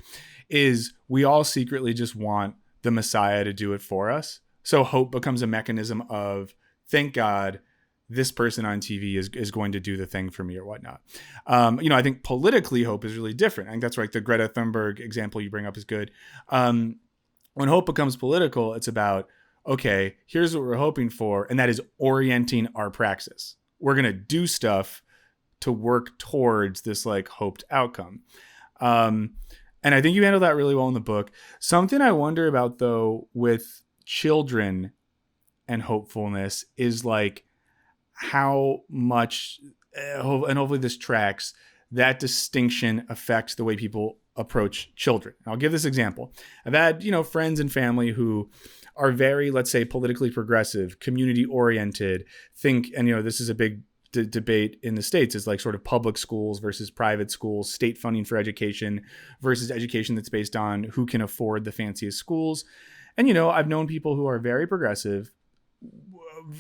is we all secretly just want the Messiah to do it for us. So hope becomes a mechanism of, thank God, this person on TV is going to do the thing for me or whatnot. I think politically hope is really different. I think that's like the Greta Thunberg example you bring up is good. When hope becomes political, it's about, okay, here's what we're hoping for, and that is orienting our praxis. We're going to do stuff to work towards this like hoped outcome. And I think you handle that really well in the book. Something I wonder about though, with children and hopefulness is like how much, and hopefully this tracks, that distinction affects the way people approach children. I'll give this example. I've had, friends and family who are very, let's say, politically progressive, community oriented, and this is a big debate in the States, is like sort of public schools versus private schools, state funding for education versus education that's based on who can afford the fanciest schools. And, I've known people who are very progressive,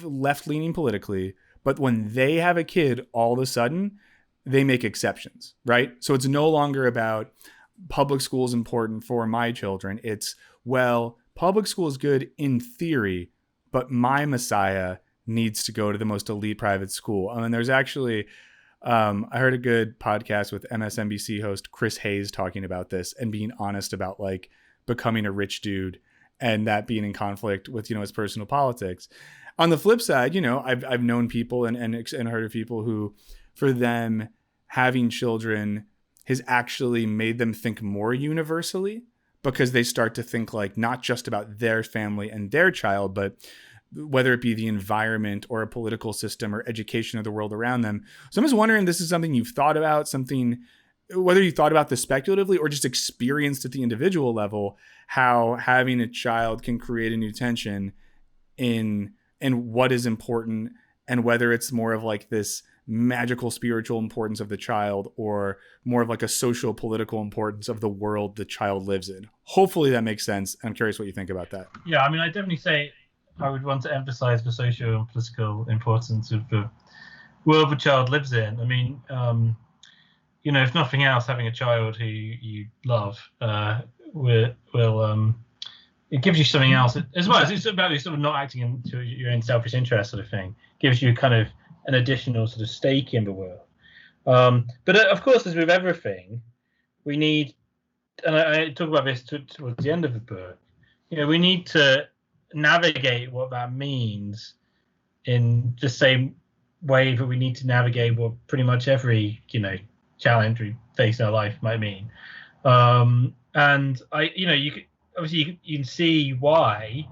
left-leaning politically, but when they have a kid, all of a sudden they make exceptions, right? So it's no longer about public school is important for my children. It's, well, public school is good in theory, but my Messiah needs to go to the most elite private school. And there's actually I heard a good podcast with MSNBC host Chris Hayes talking about this and being honest about like becoming a rich dude and that being in conflict with, his personal politics. On the flip side, I've known people and heard of people who, for them, having children has actually made them think more universally, because they start to think like not just about their family and their child, but whether it be the environment or a political system or education of the world around them. So I'm just wondering if this is something you've thought about, whether you thought about this speculatively or just experienced at the individual level, how having a child can create a new tension in what is important, and whether it's more of like this magical spiritual importance of the child or more of like a social political importance of the world the child lives in. Hopefully that makes sense. I'm curious what you think about that. Yeah, I mean, I definitely say I would want to emphasize the social and political importance of the world the child lives in. I mean, if nothing else, having a child who you love will it gives you something else as well. It's about sort of not acting into your own selfish interest, sort of thing. Gives you kind of an additional sort of stake in the world. But of course, as with everything, we need, and I talk about this towards the end of the book. We need to navigate what that means in the same way that we need to navigate what pretty much every challenge we face in our life might mean. And you can see why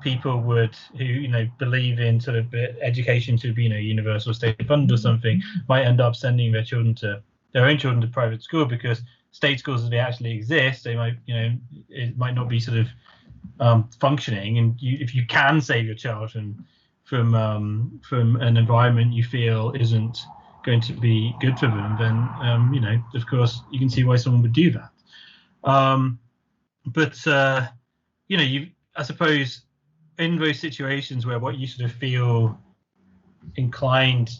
people who believe in sort of education to be universal state fund or something might end up sending their own children to private school, because state schools, as they actually exist, they might it might not be sort of functioning, and if you can save your child from an environment you feel isn't going to be good for them, then of course you can see why someone would do that. But I suppose in those situations where what you sort of feel inclined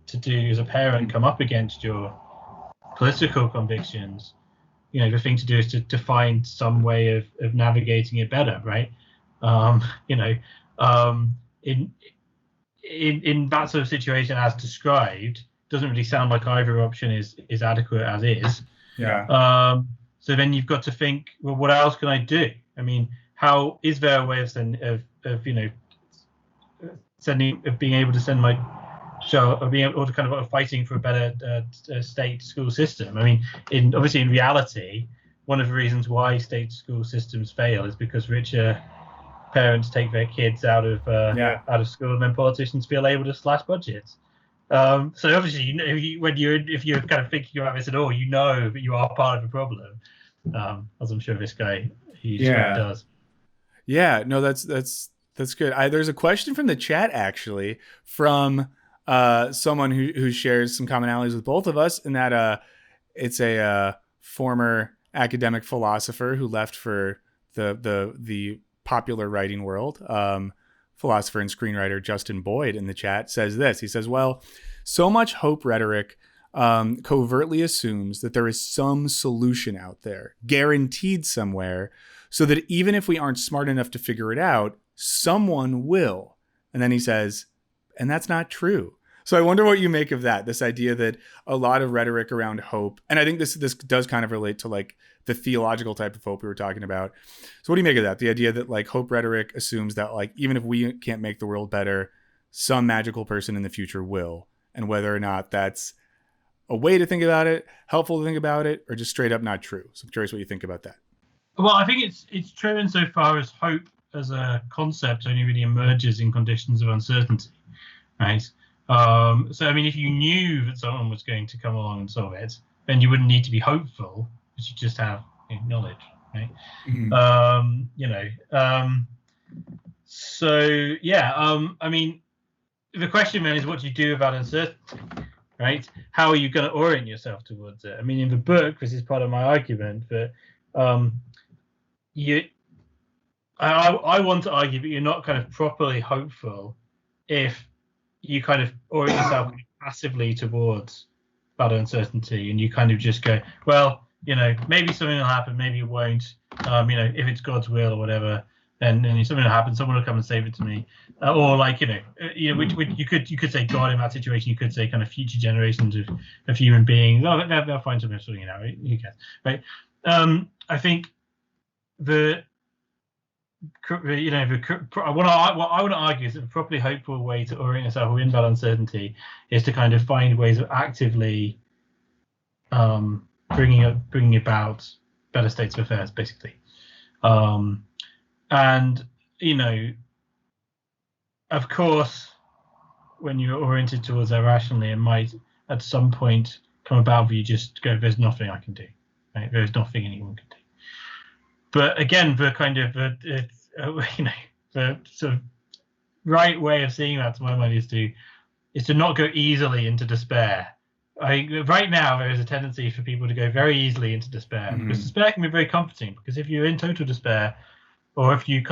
to do as a parent come up against your political convictions, the thing to do is to find some way of navigating it better, right? In that sort of situation as described, doesn't really sound like either option is adequate as is. Yeah. So then you've got to think, well, what else can I do? I mean, how is there a way of being able to send my child, or being able to kind of fighting for a better state school system? I mean, in reality, one of the reasons why state school systems fail is because richer parents take their kids out of school, and then politicians feel able to slash budgets. So obviously, if you're kind of thinking about this at all, that you are part of the problem, as I'm sure this guy does. Yeah, no, that's good. There's a question from the chat actually from someone who shares some commonalities with both of us, and that it's a former academic philosopher who left for the popular writing world. Philosopher and screenwriter Justin Boyd in the chat says this. He says, well, so much hope rhetoric covertly assumes that there is some solution out there, guaranteed somewhere, so that even if we aren't smart enough to figure it out, someone will. And then he says, and that's not true. So I wonder what you make of that, this idea that a lot of rhetoric around hope, and I think this does kind of relate to like the theological type of hope we were talking about. So what do you make of that? The idea that like hope rhetoric assumes that like even if we can't make the world better, some magical person in the future will, and whether or not that's a way to think about it, helpful to think about it, or just straight up not true. So I'm curious what you think about that. Well, I think it's true insofar as hope as a concept only really emerges in conditions of uncertainty, right? So I mean, if you knew that someone was going to come along and solve it, then you wouldn't need to be hopeful, because you just have knowledge, right? Mm-hmm. So yeah, I mean, the question then is, what do you do about uncertainty, right? How are you going to orient yourself towards it? I mean, in the book, this is part of my argument, but I want to argue that you're not kind of properly hopeful if you kind of orient yourself passively towards that uncertainty, and you kind of just go, well, maybe something will happen, maybe it won't, if it's God's will or whatever, and something will happen, someone will come and save it to me, or like which you could say God in that situation. You could say kind of future generations of human beings. Oh, they'll find something sorting it out. Right? Who cares, right? I think what I want to argue is that a properly hopeful way to orient yourself within that uncertainty is to kind of find ways of actively bringing about better states of affairs, basically. And of course, when you're oriented towards that rationally, it might at some point come about where you just go, "There's nothing I can do. Right? There's nothing anyone can do." But again, the kind of the sort of right way of seeing that, to my mind, is to not go easily into despair. Right now, there is a tendency for people to go very easily into despair, because despair can be very comforting. Because if you're in total despair, or if you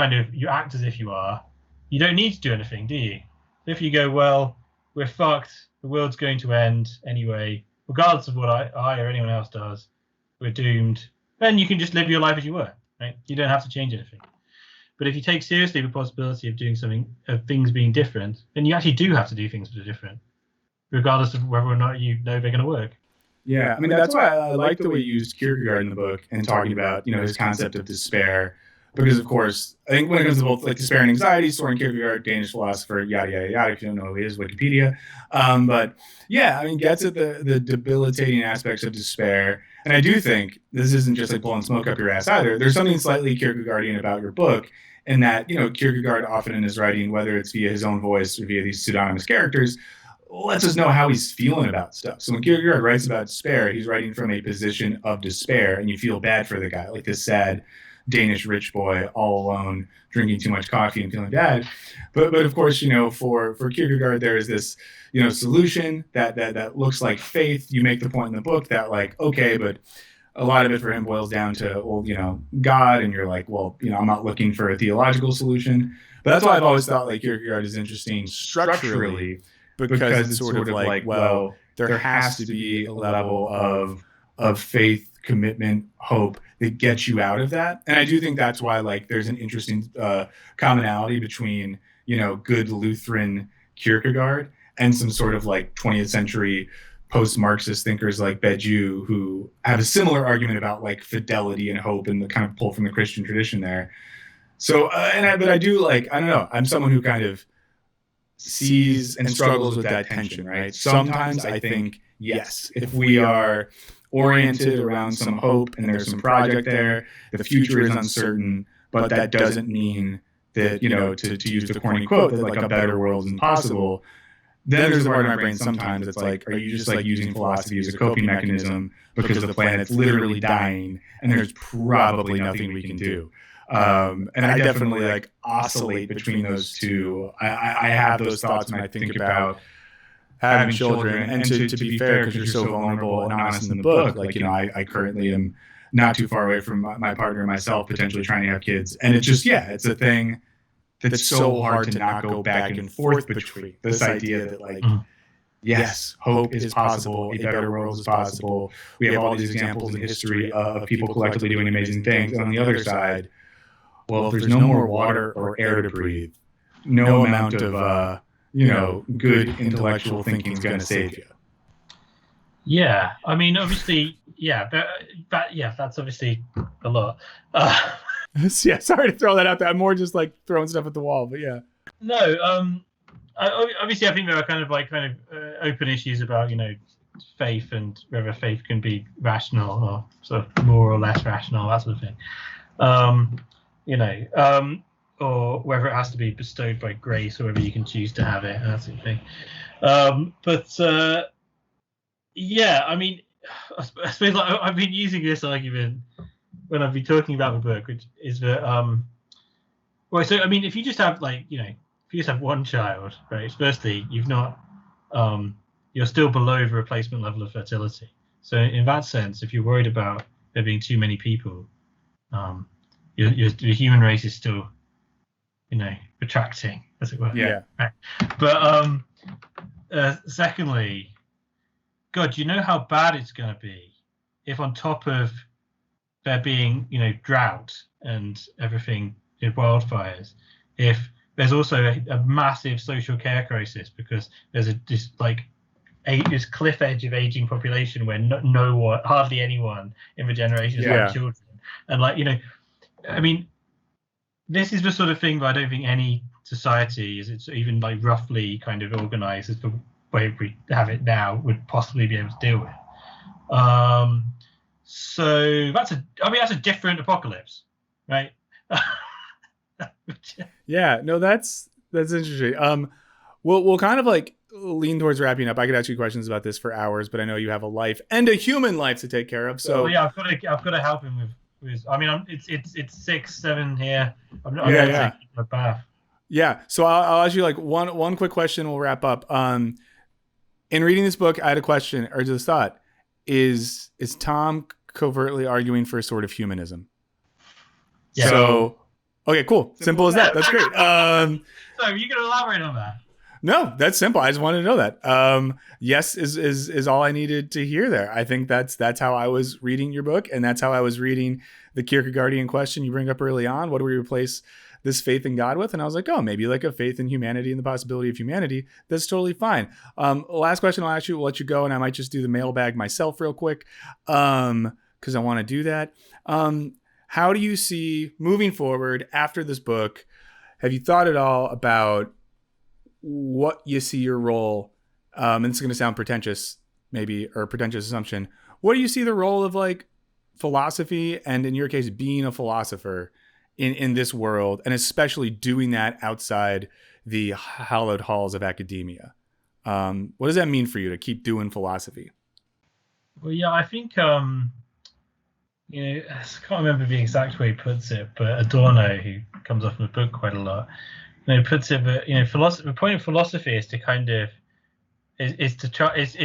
act as if you are, you don't need to do anything, do you? If you go, well, we're fucked, the world's going to end anyway, regardless of what I or anyone else does, we're doomed, then you can just live your life as you were, right? You don't have to change anything. But if you take seriously the possibility of doing something, of things being different, then you actually do have to do things that are different, regardless of whether or not you know they're going to work. Yeah, I mean, that's why I like the way you used Kierkegaard in the book and talking about, his concept of despair. Because, of course, I think when it comes to both like despair and anxiety, Soren Kierkegaard, Danish philosopher, yada, yada, yada, if you don't know who he is, Wikipedia. But yeah, I mean, gets at the debilitating aspects of despair. And I do think this isn't just like blowing smoke up your ass either. There's something slightly Kierkegaardian about your book, in that, Kierkegaard often in his writing, whether it's via his own voice or via these pseudonymous characters, lets us know how he's feeling about stuff. So when Kierkegaard writes about despair, he's writing from a position of despair, and you feel bad for the guy, like this sad Danish rich boy all alone, drinking too much coffee and feeling bad. But of course, for Kierkegaard, there is this, solution that looks like faith. You make the point in the book that, like, okay, but a lot of it for him boils down to, well, God, and you're like, well, I'm not looking for a theological solution. But that's why I've always thought like Kierkegaard is interesting structurally, because it's sort of like, well, there has to be a level of faith, commitment, hope that gets you out of that. And I do think that's why, like, there's an interesting commonality between, good Lutheran Kierkegaard and some sort of like 20th century post-Marxist thinkers like Badiou, who have a similar argument about like fidelity and hope and the kind of pull from the Christian tradition there. So, but I do, like, I don't know, I'm someone who kind of sees and struggles with that tension, right? Sometimes I think, yes, if we are oriented around some hope and there's some project there, the future is uncertain, but that doesn't mean that, to use the corny quote, that like a better world is impossible. Then there's a part of my brain sometimes that's like, are you just like using philosophy as a coping mechanism because the planet's literally dying and there's probably nothing we can do? And I definitely like oscillate between those two. I have those thoughts when I think about having children. And to be fair, because you're so vulnerable and honest in the book, like, I currently am not too far away from my partner and myself potentially trying to have kids. And it's just, it's a thing that's so hard to not go back and forth between. This idea that, like, yes, hope is possible, a better world is possible. We have all these examples in history of people collectively doing amazing things. On the other side, well, if there's no more water or air to breathe, no amount of, good intellectual thinking is going to save you. Yeah, I mean, obviously, that's obviously a lot. Yeah, sorry to throw that out there. I'm more just like throwing stuff at the wall, but yeah. No, obviously, I think there are kind of open issues about, faith and whether faith can be rational or sort of more or less rational, that sort of thing. Or whether it has to be bestowed by grace or whether you can choose to have it, and that sort of thing. I mean, I suppose like, I've been using this argument when I've been talking about the book, which is that, so I mean, if you just have if you just have one child, right? Firstly, you've not, you're still below the replacement level of fertility. So in that sense, if you're worried about there being too many people, the human race is still, retracting, as it were. Yeah. Right. But secondly, God, do you know how bad it's going to be if on top of there being, drought and everything wildfires, if there's also a massive social care crisis because there's this cliff edge of aging population where no one, hardly anyone in the generation is having children, and I mean, this is the sort of thing that I don't think any society, is it's even like roughly kind of organized as the way we have it now, would possibly be able to deal with. So that's a different apocalypse, right? Yeah, no, that's interesting. We'll kind of like lean towards wrapping up. I could ask you questions about this for hours, but I know you have a life and a human life to take care of. So yeah, I've got to help him with. I mean, it's 6, 7 here. I'm going to take a bath. Yeah, so I'll ask you like one quick question. We'll wrap up. In reading this book, I had a question or this thought: is Tom covertly arguing for a sort of humanism? Yeah. So, okay, cool. Simple as that. That's great. So you can elaborate on that. No, that's simple. I just wanted to know that. Yes is all I needed to hear there. I think that's how I was reading your book, and that's how I was reading the Kierkegaardian question you bring up early on. What do we replace this faith in God with? And I was like, oh, maybe like a faith in humanity and the possibility of humanity. That's totally fine. Last question I'll ask you, we'll let you go, and I might just do the mailbag myself real quick because I want to do that. How do you see moving forward after this book? Have you thought at all about what you see your role, and it's going to sound pretentious maybe, or pretentious assumption. What do you see the role of like philosophy, and in your case, being a philosopher in this world, and especially doing that outside the hallowed halls of academia? What does that mean for you to keep doing philosophy? Well, yeah, I think, I can't remember the exact way he puts it, but Adorno, who comes up in the book quite a lot, puts it that the point of philosophy is to kind of is to try is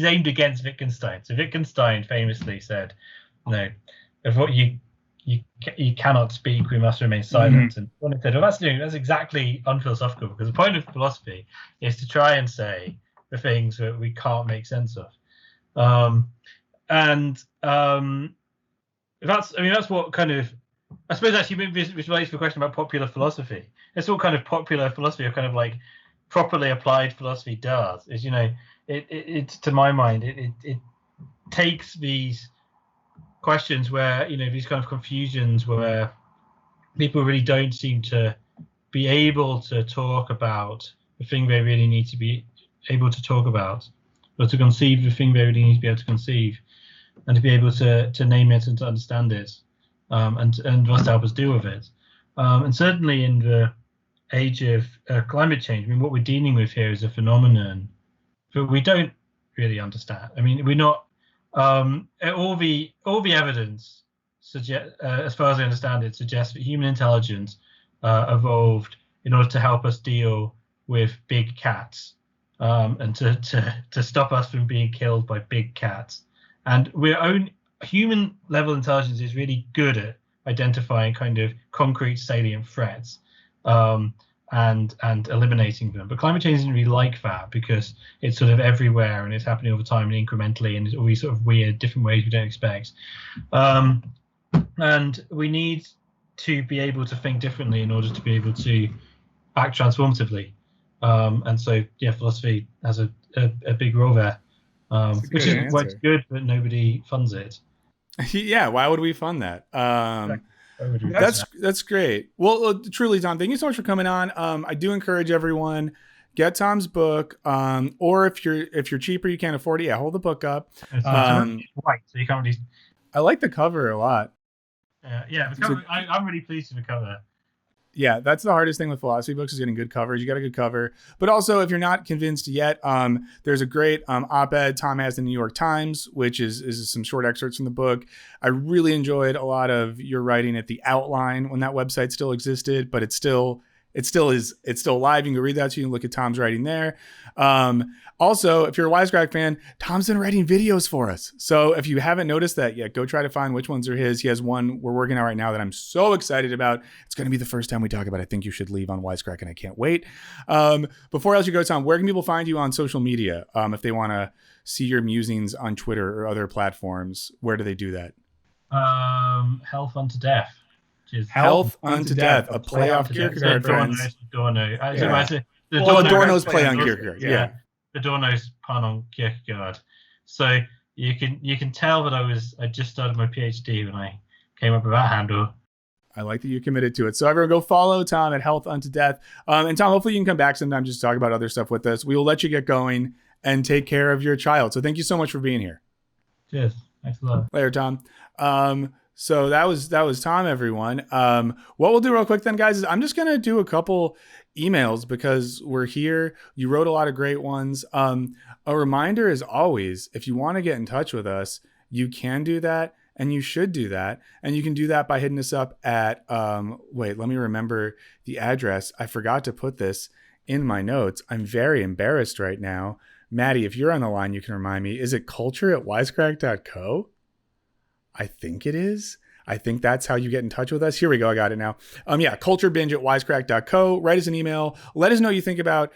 aimed against Wittgenstein. So Wittgenstein famously said, of what you cannot speak, we must remain silent. Mm-hmm. And Adorno said, well, that's exactly unphilosophical, because the point of philosophy is to try and say the things that we can't make sense of. That's what kind of, I suppose actually this relates to the question about popular philosophy. It's what kind of popular philosophy, or kind of like properly applied philosophy does, is, it to my mind, it takes these questions where, these kind of confusions where people really don't seem to be able to talk about the thing they really need to be able to talk about, or to conceive the thing they really need to be able to conceive, and to be able to name it and to understand it, and thus help us deal with it. And certainly in the age of climate change, what we're dealing with here is a phenomenon that we don't really understand. We're not, all the evidence suggest, as far as I understand it, suggests that human intelligence evolved in order to help us deal with big cats, and to stop us from being killed by big cats. And human level intelligence is really good at identifying kind of concrete salient threats, and eliminating them. But climate change isn't really like that, because it's sort of everywhere and it's happening all the time and incrementally, and it's all these sort of weird different ways we don't expect. And we need to be able to think differently in order to be able to act transformatively. And so, yeah, philosophy has a big role there, which is quite good, but nobody funds it. Yeah, why would we fund that? That's great. Well, truly, Tom, thank you so much for coming on. I do encourage everyone, get Tom's book, or if you're cheaper, you can't afford it, hold the book up. It's white, so you can't really. I like the cover a lot. Yeah, the cover, I'm really pleased with the cover. Yeah, that's the hardest thing with philosophy books, is getting good covers. You got a good cover. But also, if you're not convinced yet, there's a great op-ed Tom has in the New York Times, which is some short excerpts from the book. I really enjoyed a lot of your writing at the Outline when that website still existed, but it's still live. You can read that, so you can look at Tom's writing there. Also, if you're a Wisecrack fan, Tom's been writing videos for us. So if you haven't noticed that yet, go try to find which ones are his. He has one we're working on right now that I'm so excited about. It's going to be the first time we talk about I Think You Should Leave on Wisecrack, and I can't wait. Before I let you go, Tom, where can people find you on social media? If they want to see your musings on Twitter or other platforms, where do they do that? Hell Fun to Death. Cheers. Health unto death, a play off Kierkegaard, friends. Adorno. The Adorno's play on Kierkegaard. Yeah. Adorno's pun on Kierkegaard. So you can tell that I just started my PhD when I came up with that handle. I like that you committed to it. So everyone go follow Tom at Health Unto Death. And Tom, hopefully you can come back sometime just to talk about other stuff with us. We will let you get going and take care of your child. So thank you so much for being here. Cheers. Thanks a lot. Later, Tom. So that was Tom, everyone. What we'll do real quick then, guys, is I'm just going to do a couple emails because we're here. You wrote a lot of great ones. A reminder is always, if you want to get in touch with us, you can do that. And you should do that. And you can do that by hitting us up at, wait, let me remember the address. I forgot to put this in my notes. I'm very embarrassed right now. Maddie, if you're on the line, you can remind me. Is it culture@wisecrack.co? I think it is. I think that's how you get in touch with us. Here we go. I got it now. culturebinge@wisecrack.co. Write us an email. Let us know what you think about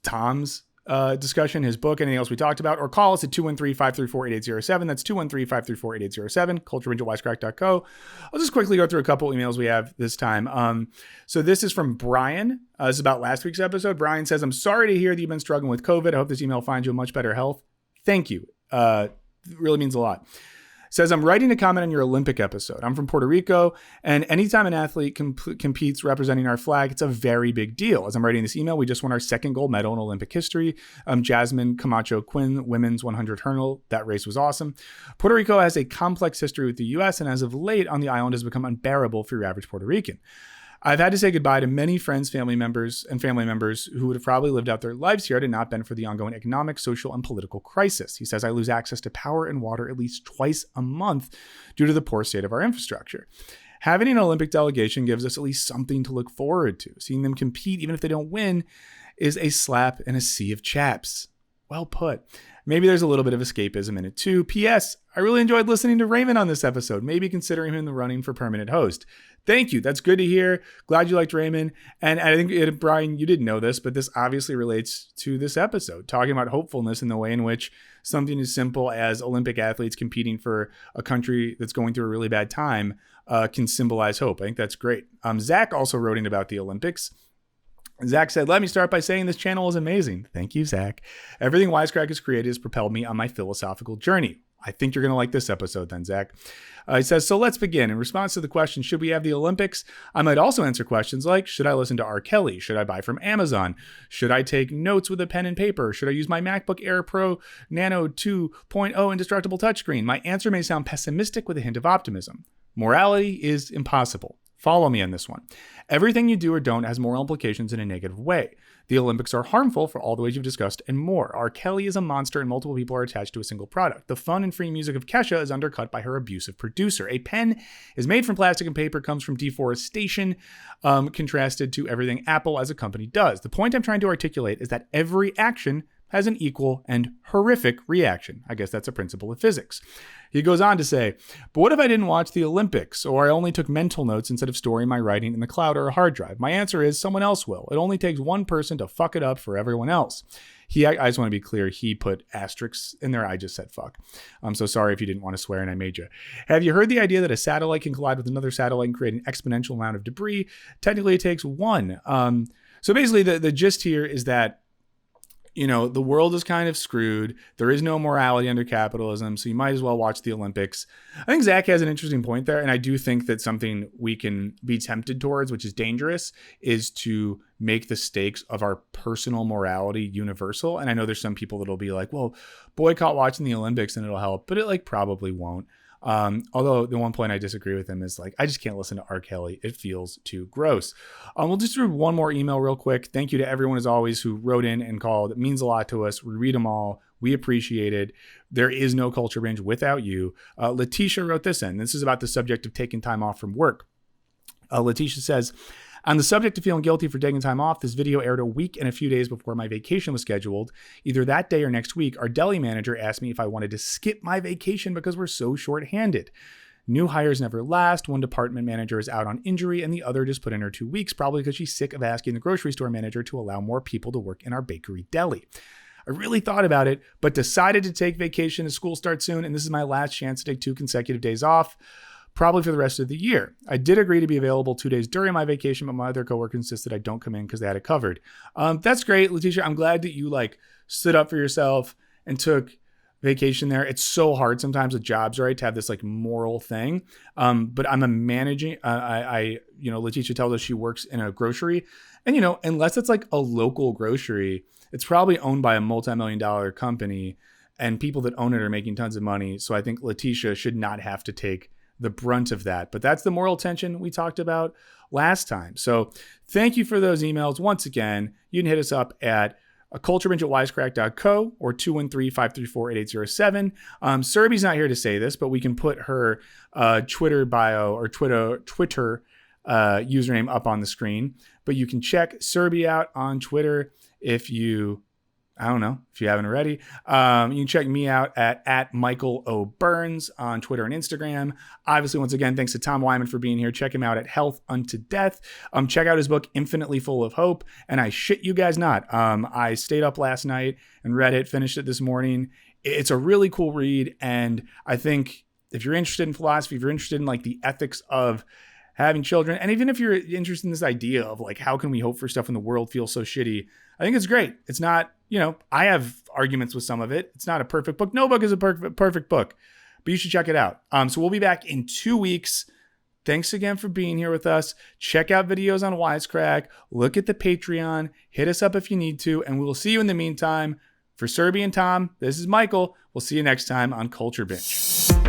Tom's discussion, his book, anything else we talked about, or call us at 213-534-8807. That's 213-534-8807, culturebinge@wisecrack.co. I'll just quickly go through a couple emails we have this time. So this is from Brian. This is about last week's episode. Brian says, I'm sorry to hear that you've been struggling with COVID. I hope this email finds you in much better health. Thank you. It really means a lot. Says, I'm writing to comment on your Olympic episode. I'm from Puerto Rico, and anytime an athlete competes representing our flag, it's a very big deal. As I'm writing this email, we just won our second gold medal in Olympic history. Jasmine Camacho Quinn, women's 100 hurdle. That race was awesome. Puerto Rico has a complex history with the U.S., and as of late on the island has become unbearable for your average Puerto Rican. I've had to say goodbye to many friends, family members who would have probably lived out their lives here had it not been for the ongoing economic, social, and political crisis. He says, I lose access to power and water at least twice a month due to the poor state of our infrastructure. Having an Olympic delegation gives us at least something to look forward to. Seeing them compete, even if they don't win, is a slap in a sea of chaps. Well put. Maybe there's a little bit of escapism in it too. P.S. I really enjoyed listening to Raymond on this episode. Maybe considering him in the running for permanent host. Thank you. That's good to hear. Glad you liked Raymond. And I think, Brian, you didn't know this, but this obviously relates to this episode, talking about hopefulness in the way in which something as simple as Olympic athletes competing for a country that's going through a really bad time can symbolize hope. I think that's great. Zach also wrote in about the Olympics. Zach said, let me start by saying this channel is amazing. Thank you, Zach. Everything Wisecrack has created has propelled me on my philosophical journey. I think you're going to like this episode then, Zach. He says, so let's begin. In response to the question, should we have the Olympics? I might also answer questions like, should I listen to R. Kelly? Should I buy from Amazon? Should I take notes with a pen and paper? Should I use my MacBook Air Pro Nano 2.0 indestructible touchscreen? My answer may sound pessimistic with a hint of optimism. Morality is impossible. Follow me on this one. Everything you do or don't has moral implications in a negative way. The Olympics are harmful for all the ways you've discussed and more. R. Kelly is a monster and multiple people are attached to a single product. The fun and free music of Kesha is undercut by her abusive producer. A pen is made from plastic and paper, comes from deforestation, contrasted to everything Apple as a company does. The point I'm trying to articulate is that every action has an equal and horrific reaction. I guess that's a principle of physics. He goes on to say, but what if I didn't watch the Olympics, or I only took mental notes instead of storing my writing in the cloud or a hard drive? My answer is someone else will. It only takes one person to fuck it up for everyone else. I just want to be clear, he put asterisks in there. I just said fuck. I'm so sorry if you didn't want to swear and I made you. Have you heard the idea that a satellite can collide with another satellite and create an exponential amount of debris? Technically, it takes one. So basically, the gist here is that the world is kind of screwed. There is no morality under capitalism, so you might as well watch the Olympics. I think Zach has an interesting point there, and I do think that something we can be tempted towards, which is dangerous, is to make the stakes of our personal morality universal. And I know there's some people that'll be like, well, boycott watching the Olympics and it'll help, but it probably won't. Although the one point I disagree with him is I just can't listen to R. Kelly. It feels too gross. We'll just do one more email real quick. Thank you to everyone as always who wrote in and called. It means a lot to us. We read them all. We appreciate it. There is no Culture Binge without you. Letitia wrote this in. This is about the subject of taking time off from work. Letitia says, on the subject of feeling guilty for taking time off, this video aired a week and a few days before my vacation was scheduled. Either that day or next week, our deli manager asked me if I wanted to skip my vacation because we're so short-handed. New hires never last. One department manager is out on injury and the other just put in her 2 weeks, probably because she's sick of asking the grocery store manager to allow more people to work in our bakery deli. I really thought about it, but decided to take vacation as school starts soon, and this is my last chance to take 2 consecutive days off. probably for the rest of the year. I did agree to be available 2 days during my vacation, but my other coworker insisted I don't come in because they had it covered. That's great, Letitia. I'm glad that you like stood up for yourself and took vacation there. It's so hard sometimes with jobs, right, to have this like moral thing. But I'm a managing, Letitia tells us she works in a grocery, and, unless it's like a local grocery, it's probably owned by a multi-million-dollar company, and people that own it are making tons of money. So I think Letitia should not have to take the brunt of that. But that's the moral tension we talked about last time. So thank you for those emails. Once again, you can hit us up at culturebinge@wisecrack.co or 213-534-8807. Serby's not here to say this, but we can put her Twitter bio or Twitter username up on the screen. But you can check Serby out on Twitter if you haven't already. You can check me out at Michael O. Burns on Twitter and Instagram. Obviously, once again, thanks to Tom Wyman for being here. Check him out at Health Unto Death. Check out his book, Infinitely Full of Hope. And I shit you guys not. I stayed up last night and read it, finished it this morning. It's a really cool read. And I think if you're interested in philosophy, if you're interested in like the ethics of having children, and even if you're interested in this idea of like, how can we hope for stuff when the world feels so shitty? I think it's great. It's not, I have arguments with some of it. It's not a perfect book. No book is a perfect book, but you should check it out. So we'll be back in 2 weeks. Thanks again for being here with us. Check out videos on Wisecrack. Look at the Patreon. Hit us up if you need to, and we will see you in the meantime. For Serby and Tom, this is Michael. We'll see you next time on Culture Binge.